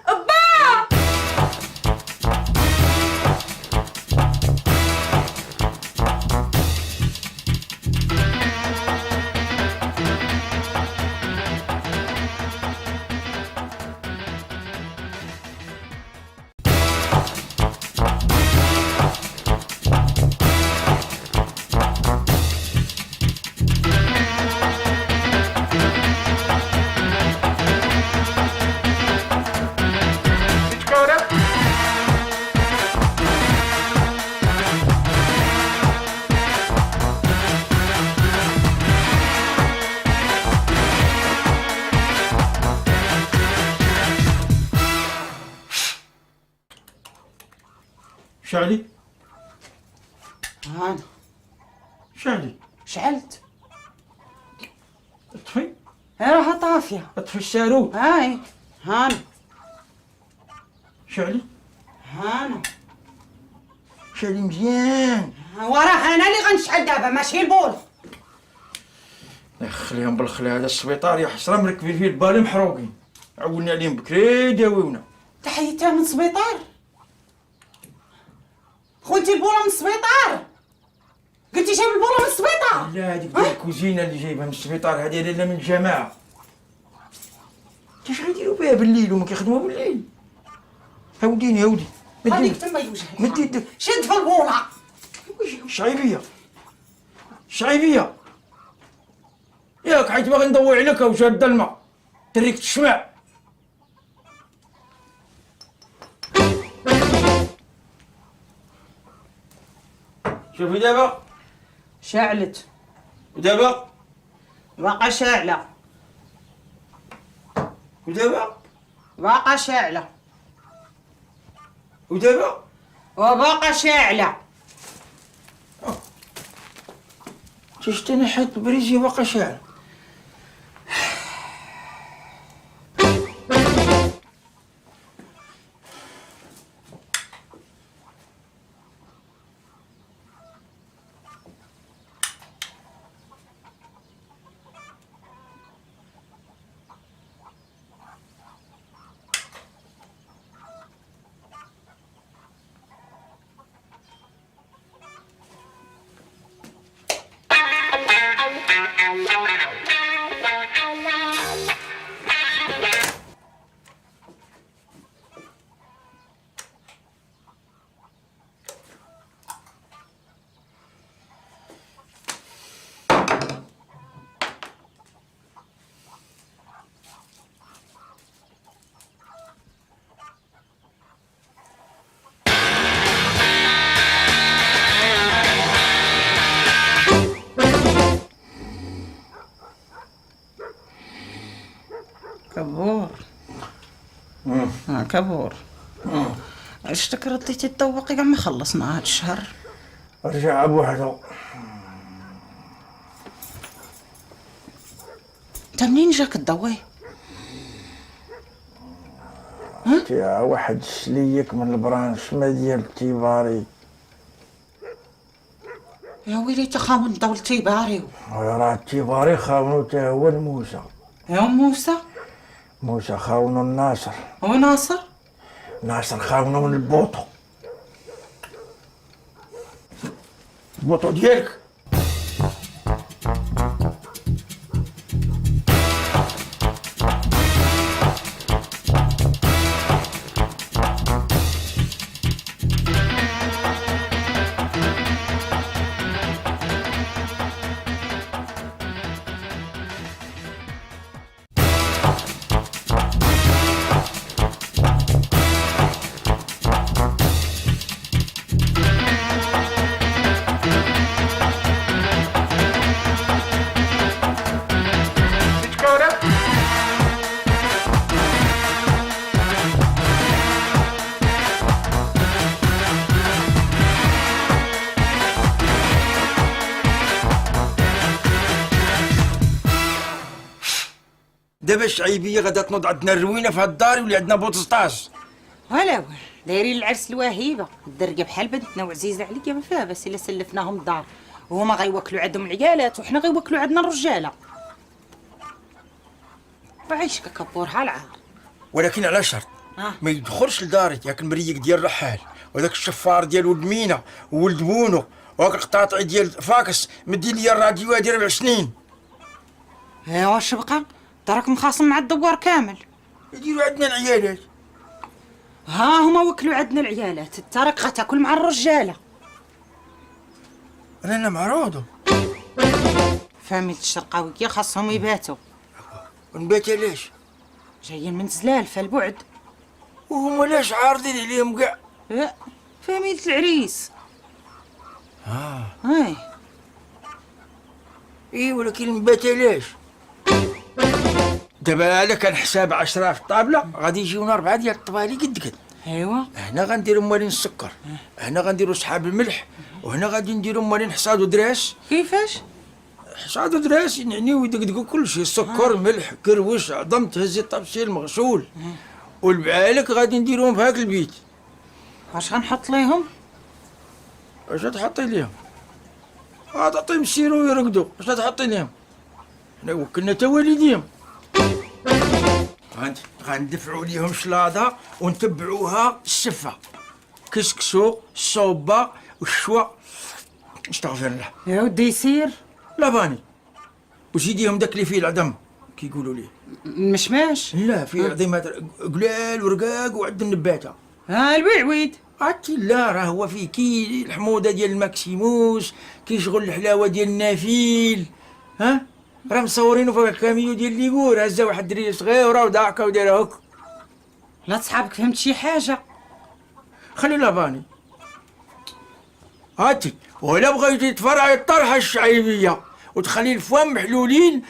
شعلي هانا شعلي شعلت. اطفي راها طافية. اطفي الشارو. هاي هانا شعلي هانا شعلي مزيان. وراه انا اللي غنشعل دابا ماشي البول. خليهم بالخلا، هذا السبيطار يا حسره مركبين فيه البالي محروقين، عولنا عليهم بكري داويونا. تحيتها من السبيطار. خوتي البوله من السبيطار. قلتي جايب البوله من السبيطار. لا هذيك ديال الكوزينه اللي جايبها من السبيطار، هذه لا من الجماعه. اش غيديروا بها بالليل وما كيخدموها بالليل؟ هاوديني هاودي هذيك تما يوجهك. مدي شد في البوله. شعيبيه شعيبيه ياك حيت باغي نضوي عليك وشاد الماء تريك تشمع. شوفي دابا شعلت. ودابا باقا شاعلة. ودابا باقا شاعلة. ودابا وباقا شاعلة. تشتني حيت بريزي باقا شاعل. كبور. كبور. عشتك رديتي تذوقي كاع ما خلصنا هاد الشهر. رجع بوحدو. انت منين جاك الضوي؟ يا واحد الشليك من البرانش ما ديال التيباري. يا ويلي تخاون ضو التيباري. راه التيباري خاونو تا هو الموسى. يا موسى. موسى خاونو الناصر. وناصر. ناصر خاونو من البوطو. البوطو ديالك. دابا الشعيبيه غادا تنوض عندنا الروينه في هاد الدار واللي عندنا بوطسطاس. ولا دايرين العرس الوهيبه الدرقه بحال بنتنا وعزيزه عليا ما فيها بس الا سلفناهم الدار وهما غيوكلوا عندهم العيالات وحنا غيوكلوا عندنا الرجاله. وعيشك كبور هالعار. ولكن على شرط ما يدخلش لدارك ياك المريق ديال رحال وذاك الشفار ديال ولد مينا وولد بونو وهاك القطاطع ديال فاكس مدي لي الراديو ديال 4 سنين. ايوا واش بقى؟ دراك مخاصم مع الدوار كامل. يديروا عندنا العيالات. ها هما وكلوا عندنا العيالات، انت راك غتاكل مع الرجاله. رانا معروضو. فاميلة الشرقاوية خاصهم يباتوا. ونبات علاش؟ جايين من زلال فالبعد. وهما لاش عارضين عليهم كاع؟ لا فاميلة العريس. هاي. اي ولكن نبات علاش؟ دابا الا كان حساب 10 في الطابله غادي يجيونا 4 ديال الطبالي قد قد. ايوا. هنا غنديرو مالين السكر، هنا غنديرو سحاب الملح، وهنا غادي نديرو مالين حصاد ودراس. كيفاش؟ حصاد ودراس يعني ويدقدقوا كل شيء، سكر ملح كروش عظم تهزي الطبسيل مغسول. والبعالك غادي نديروهم في هاك البيت. واش غنحط ليهم؟ اش تحطي ليهم؟ تعطيهم السيرو ويرقدوا، اش تحطي ليهم؟ حنا وكلنا تا والديهم. غندفعوا ليهم شلاضه ونتبعوها السفه، كسكسو الصوبه والشوا. استغفر الله. يا ودي يسير لافاني وزيديهم داك اللي فيه العظم كيقولوا ليه. المشماش. لا فيه عظيمات قلال ورقاق وعد النباته. البعويد. عرفتي لا راه هو فيه كي الحموضه ديال الماكسيموس، كيشغل الحلاوه ديال النافيل. ها راه مصورينه في الكاميو ديال ليغور، هزا واحد الدريه صغيره وضاعكه ودايره هك. لا تصحابك فهمت شي حاجه. خلي لافاني هاتي. ولا بغيتي تفرعي الطرحه الشعيبيه وتخلي الفوام محلولين،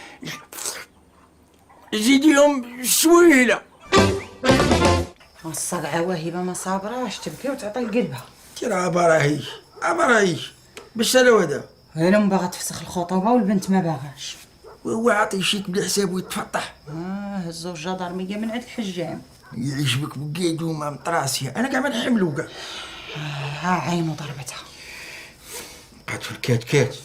زيديهم سويله. الصقعه واهبه ما صابراش تبكي وتعطي قلبها. راه براهيش بالسلام هذا. انا باغا تفسخ الخطوبه والبنت ما باغاش. وهو عاطي شيك بحسابه يتفطح. هزو الجدارميه من عند الحجام. يعجبك بقيدو ما مطراسيه، انا كاع ما نحملو كاع. عينو ضربتها. بقات في الكات.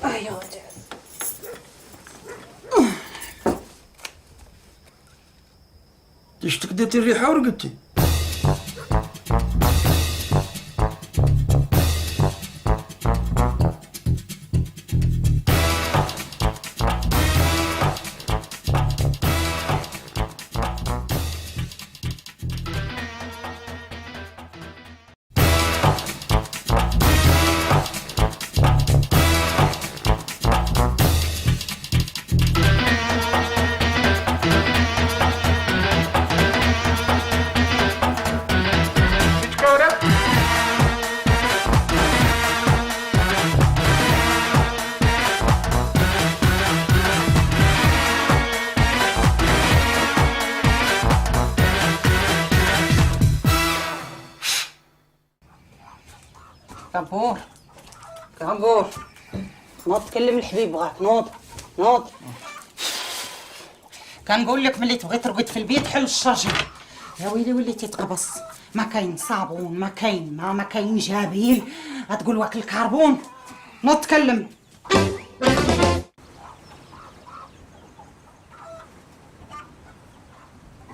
ايوا اشتقدتي الريحه ورقدتي. كابور نوض تكلم الحبيب بغاك. نوض كنقول لك ملي تبغي ترقد في البيت حل الشرجم. يا ويلي وليتي تقبص، ما كاين صابون، ما كاين جابيل، غتقول واكل الكربون. نوض تكلم.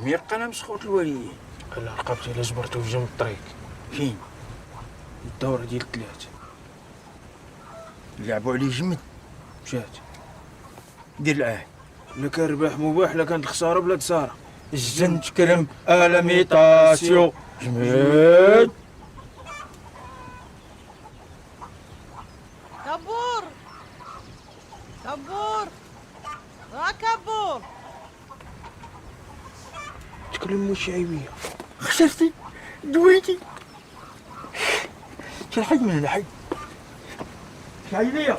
ميقا انا مسخوط الوليين. لا رقبتي الا جبرتو في جنب الطريق. فين؟ الدورة ديال الثلاثة. لعبوا عليه جمد. مشات. دير العهد. لا كان رباح مباح، لا كانت الخسارة بلا خسارة. الزنت كرم الاميتاسيو جمد. كبور كبور تكلم الشعيبية. خسرتي دويتي. شحال من هنا حي شعيبية.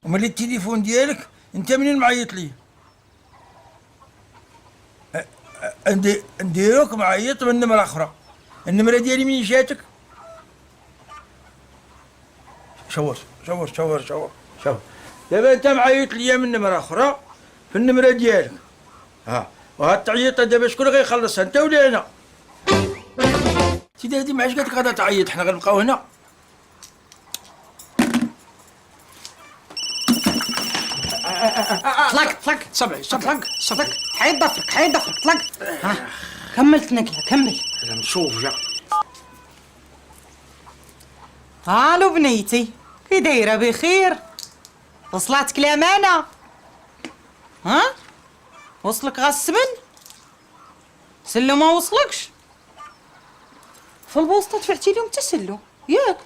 وملي التليفون ديالك انت منين معيط لي؟ نديروك معيط من نمرة اخرى. النمرة ديالي منين جاتك؟ شور دابا انت معيط ليا من نمرة اخرى في النمرة ديالك. وهاد التعييطة دابا شكون غيخلصها، انت ولا انا؟ سيدي هادي معاش قالت لك غادا تعيط، حنا غنبقاو هنا. طلق صبعي حيد ضفرك طلق. كملت نقله كمل. انا مصوفجة. الو بنيتي، كي دايره؟ بخير؟ وصلاتك الامانه؟ وصلك غا السمن؟ سلو ما وصلكش؟ في البوسطه دفعتي لهم تسلو ياك؟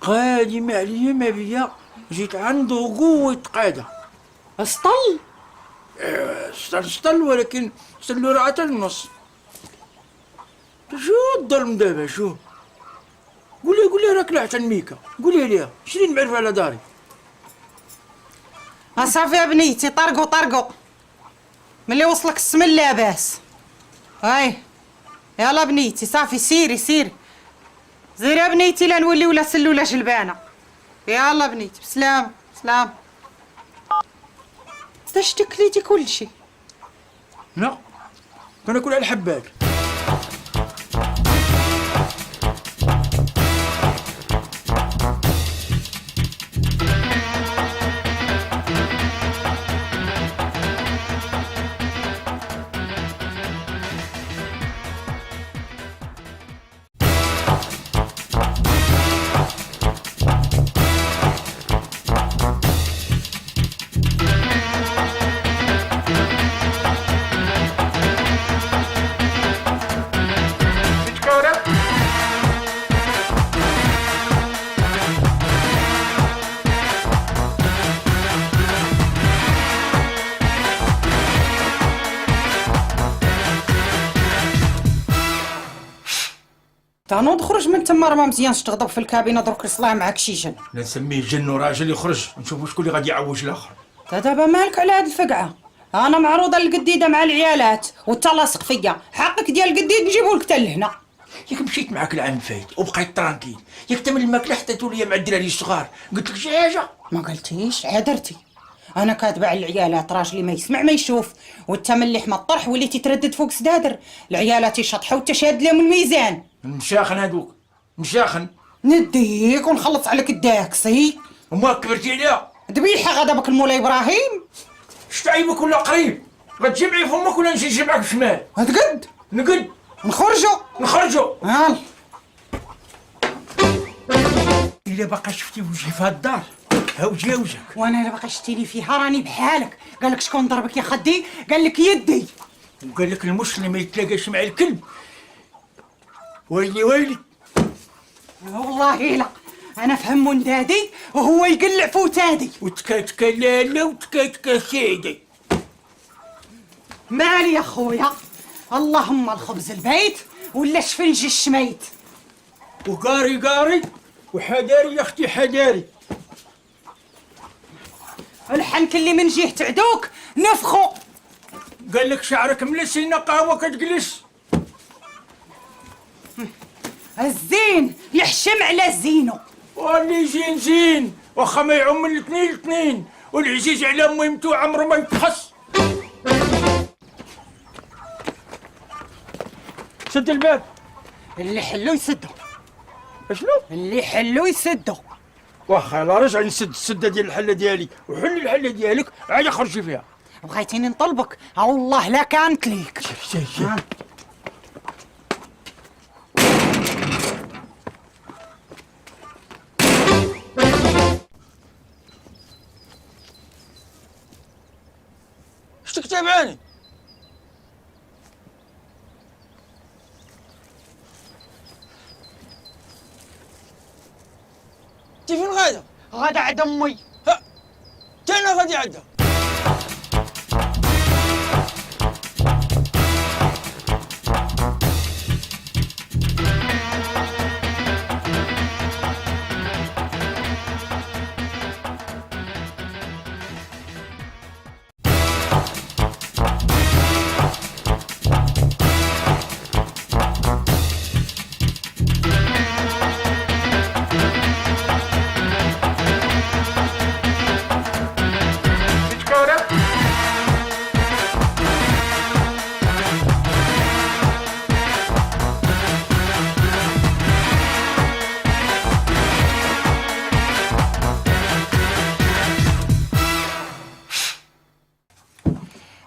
غادي ما عليا ما بيا، جيت عنده قوة قادة. اسطل؟ سطل ولكن سلو راه النص. شو الظلم دابا شو؟ قولي قول لها راك لعت الميكا، قولي لها شنو نعرف على داري. صافي يا بنيتي، طرقوا طرقوا ملي وصلك السمن لاباس. هاي يلا بنيتي صافي سيري سيري زيري يا بنيتي، لا نولي ولا سلوله جلبانه. يلا بنيتي بسلام بسلام. باش تكليتي كلشي؟ لا كناكل على الحبات. تانو تخرج من تما راه ما مزيانش تغضب في الكابينه، درك يصلع معاك شي جن. لا نسميه جن وراجل يخرج، نشوفوا شكون اللي غادي يعوج الاخر. تا دابا مالك على هاد الفقعه؟ انا معروضه القديده مع العيالات وانت لاصق فيا، حقك ديال القديد نجيبو لك تا لهنا. ياك مشيت معاك العام الفايت وبقيت ترانكيل، ياك تمن الماكله حتى تولي مع الدراري الصغار، قلت لك شي حاجه؟ ما قلتيش عذرتي. انا كاتبه على العيالات، راجلي ما يسمع ما يشوف، وانت ملي حمى الطرح وليتي تردد فوق سدادر، العيالات يشطحوا وتشاد لهم الميزان. مشاخن هذوك مشاخن. نديك ونخلص عليك الداكسي. وما كبرتي عليها ذبيحه غدا بك المولاي ابراهيم. شتعيبك ولا قريب؟ غتجمعي فمك ولا نمشي نجمعك في الشمال؟ هتقد نقد نخرجوا يلا. إلا باقا شفتي وجهي في هاد الدار ها وجهي وجهك. وانا الا باقي شتي لي فيها راني بحالك. قال لك شكون ضربك يا خدي؟ قال لك يدي. وقال لك المسلم ما يتلاقاش مع الكلب. ويلي ويلي. والله لا انا فهم من دادي وهو يقلع فوتادي. وتكاتكا لالا وتكاتكا سيدي. مالي يا خويا، اللهم الخبز البيت ولا شفنج الشميت. وقاري قاري وحداري يا اختي حداري. الحنك اللي من جهه عدوك نفخو. قال لك شعرك ملسينا قهوه كتجلس. الزين يحشم على زينو. واللي زين زين واخا ما يعم الاثنين الاثنين، والعزيز على ميمتو عمره ما يتخص. سد الباب. اللي حلو يسدو. شنو؟ اللي حلو يسدو. واخا لا رجع نسد السده ديال الحله ديالي وحل الحله ديالك عاد خرجي فيها. بغيتيني نطلبك؟ والله لا كانت ليك. شي اش تكتباني؟ انت فين غادا؟ غدا عند امي. ها تا انا غادي عندها.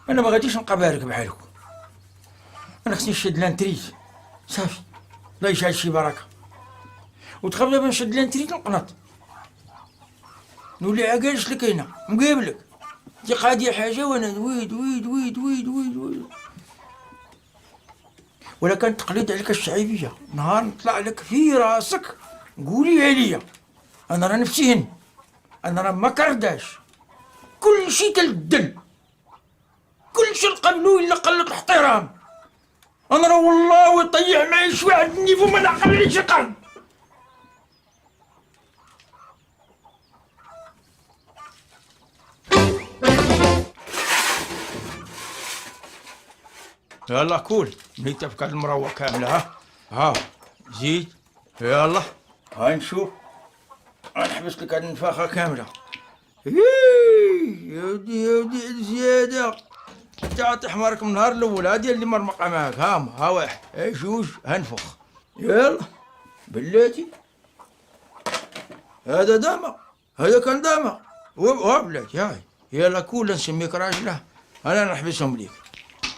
انا ما غاديش نبقى بارك بحالكم، انا خصني نشد لانتريت صافي، لا يشعل شي بركه. وتخاف دابا نشد لانتريت نقنط نولي عكاش لك هنا مقابلك تلقى ديال حاجه وانا دويد ويد ويد ويد ويد ويد. ولا كان تقليد عليك الشعيبيه، نهار نطلع لك في راسك قولي ليا انا راه نفسي هن، انا راه ما كرداش كل شي تلدل، كل شي نقبلو الا قلة الاحترام. انا راه والله يطيح معايا شي واحد النيفو ما نعقلش يقرب. يلا كول نيت في المروه كامله. ها زيد يلا. هاي نشوف نحبس لك هاد النفاخه كامله. يا ودي زياده تعطي حمارك من النهار الاول. هادي اللي مرمقه معاك. ها واحد جوج هنفخ. يلا بلاتي هذا داما، هذا كان داما. بلاتي هاي يلا كول نسميك راجله انا نحبسهم ليك.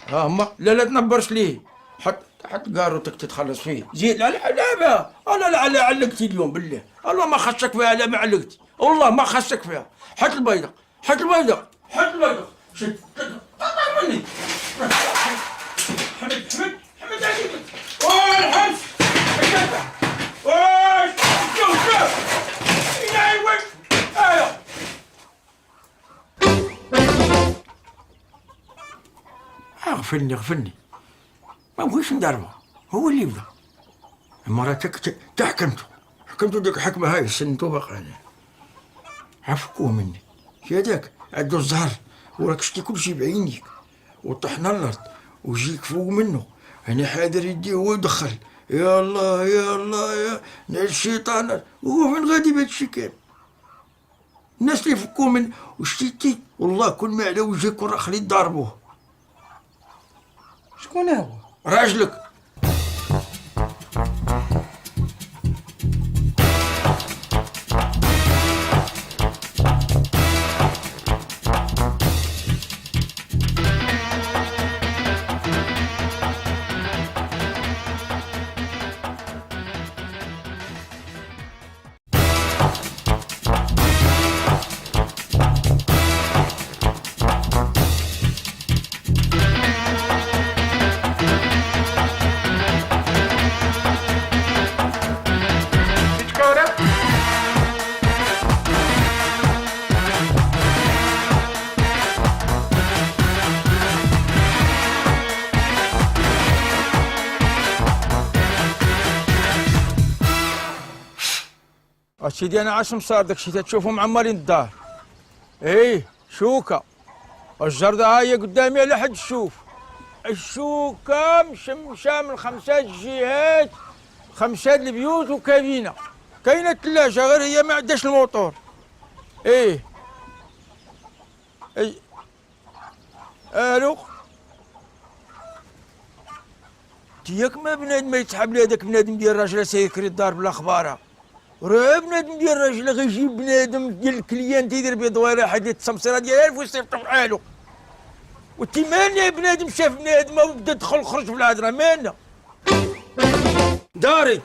هما لا تنبرش ليه. حط قاروتك تتخلص فيه. زيد لا بها. انا لا علقتي اليوم بالله. الله ما خصك فيها. لا ما علقتي والله ما خصك فيها. حط البيضة شد طلع مني. حمد عجيبك والحبس شوف يا وين. ايوه غفلني ما بغيتش نداربه. هو اللي يبدا. مراتك حكمته ديك الحكمه هاي سنتو باقي. عفكوه مني شي هذاك عندو الزهر وراك شتي كلشي بعينيك وطحنا الارض وجيك فوق منه. انا حاضر يديه هو يدخل. يا الله يا نعل الشيطان. هو فين غادي بهادشي كامل؟ الناس اللي يفكوه من وشتيتي والله كل ما على وجهك وراه خليت ضاربوه. شكون هو؟ راجلك. سيدي انا عاش صار داكشي تشوفهم عمالين الدار. شوكه الجردة هاي قدامي على حد الشوف. الشوكه مشمشه من 5 جهات، 5 البيوت وكابينه. كاينه الثلاجه غير هي ما عندهاش الموتور. الو دياك ما بنادم ما يتحب لي هذاك بنادم ديال الراجل سيكري الدار بلا اخبارها. راه بنادم ديال الراجل غيجيب بنادم ديال الكليان تيدير بيه دويره حد التسمسره ديالها ويصيفط في حالو. وانت مالنا بنادم شاف بنادم وبدا دخل خرج في الهضره مالنا. داري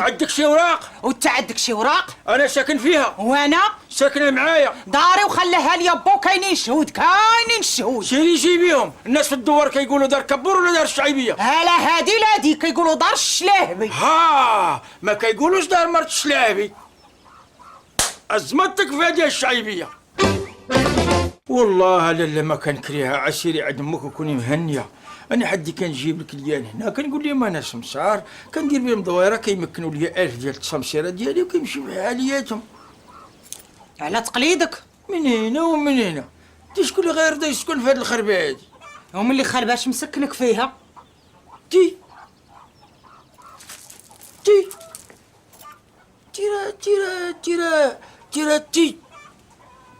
عندك شي اوراق؟ وانت عندك شي اوراق؟ انا ساكن فيها. وانا ساكنه معايا. داري وخليها لي بو. كاينين شهود سيري جيبيهم. الناس في الدوار كيقولوا دار كبور ولا دار الشعيبيه؟ هلا هادي لا دي كيقولوا دار الشلاهبي. ما كيقولوش دار مرت الشلاهبي. ازمتك في هذه الشعيبيه. والله لا ما كنكريها. عسيري عند امك وكوني مهنيه. انا حدي كنجيب الكليان هنا كنقول لهم انا سمسار كندير بهم دويره كيمكنوا لي 1000 ديال التسمسيره ديالي وكيمشيو بحالياتهم. على تقليدك. من هنا ومن هنا. انت شكون اللي غير دا يسكن في هاد الخربه هادي؟ هم اللي خرباش مسكنك فيها. تي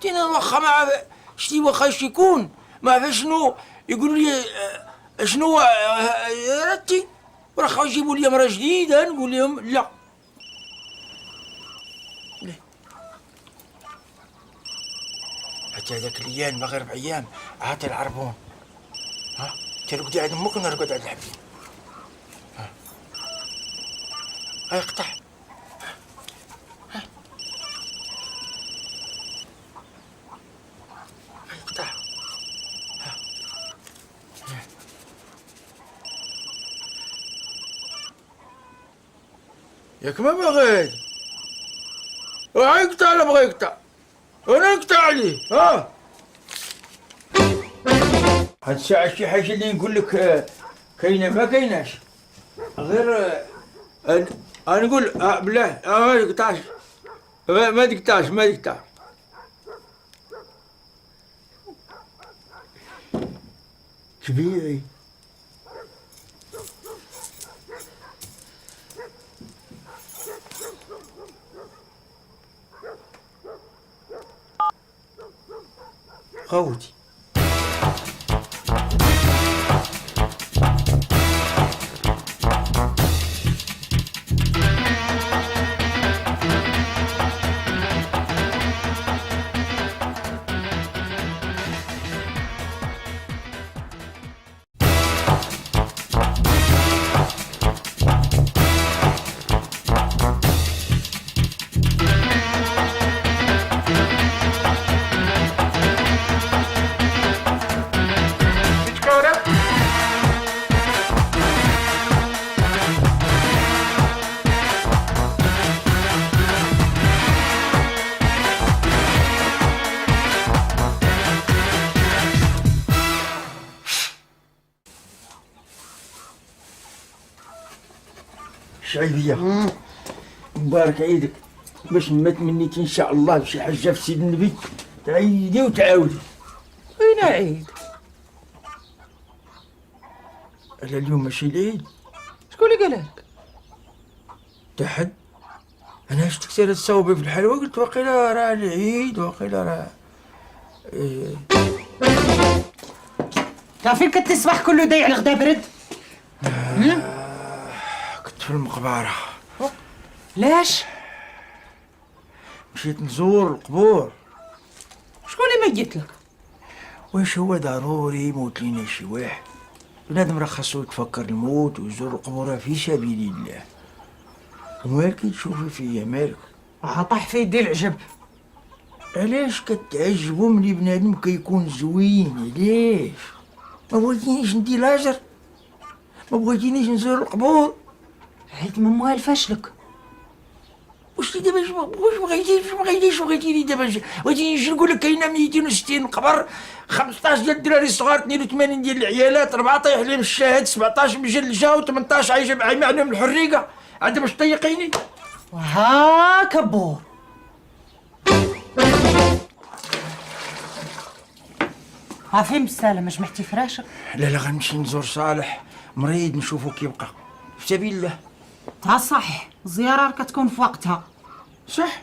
تيرا واخا ما شتي واخا يكون ما عرف شنو يقولوا لي شنو راتي راح يجيبوا لي مرة جديدة نقول لهم لا. حتى هذاك ليان باغي 4 أيام عاطي العربون. ترقدي عند امك ونرقد عند الحبيب. هاي قطع. هاي قطع. ياك ما بغيت يقطع ولا بغى يقطع انا نقطع عليه. هاد الساعة شي حاجة اللي نقول لك كاينة ما كايناش غير انا نقول بالله ما يقطعش ما تقطعش تبيعي. خوتي شعيبية، مبارك عيدك. باش مات منك ان شاء الله بشي حاجه في سيد النبي تعيدي وتعاودي. وين عيد؟ انا اليوم ماشي العيد. شكون اللي قالك؟ تحد. انا شفتك سير تصوبي في الحلوى قلت واقيلا راه العيد واقيلا راه تعرفين كنت الصباح كله ضيع الغدا برد؟ كنت في المقبره. ليش؟ مشيت نزور القبور. شكون اللي ميت لك؟ واش هو ضروري يموت لينا شي واحد؟ بنادم راه خاصو يتفكر الموت ويزور القبور في سبيل الله. ومالك تشوفي فيا مالك؟ طاح في يدي العجب. علاش كتعجبو ملي بنادم كيكون زوين؟ علاش؟ ما بغيتينيش ندي لاجر؟ ما بغيتينيش نزور القبور؟ عيد من موالفاش لك. واش دابا واش بغيتيني دابا بغيتيني نجي نقول لك كاينه 260 قبر، 15 ديال الدراري الصغار، 82 ديال العيالات، 4 طايح لهم الشاهد، 17 مجلجه و18 عايشه عايمه عليهم الحريقه. عاد باش طيقيني؟ وهاك بور. عارفين بالسلامة مش محتي فراشك؟ لا غنمشي نزور صالح مريض نشوفو كيبقى في سبيل الله. تا صح، الزيارة راه كتكون في وقتها. صح.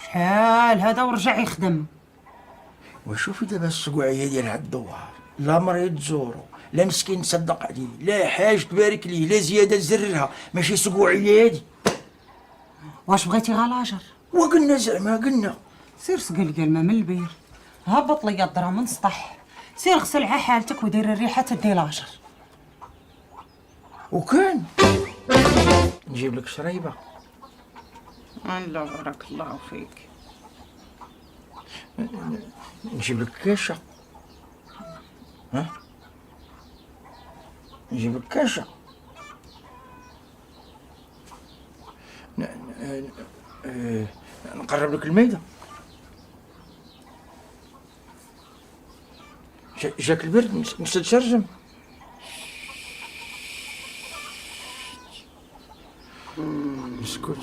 شحال هذا ورجع يخدم. وشوفي دابا السقوعيه ديال هاد الدوار، لا مريض تزورو، لا مسكين تصدق عليه، لا حاج تبارك ليه، لا زياده تزررها، ماشي سقوعيه هادي. واش بغيتي غلاجر؟ وقلنا زعما قلنا سير سقلقل ما من البير، هبط لي الدرا من سطح، سير غسل على حالتك ودير الريحه تدي لاجر. وكان نجيب لك شريبه. الله بارك الله فيك. نجيب لك كاشه. ها نجيب لك كاشه. نقرب لك الميدة. جاك البرد مستشرجم. اسكت.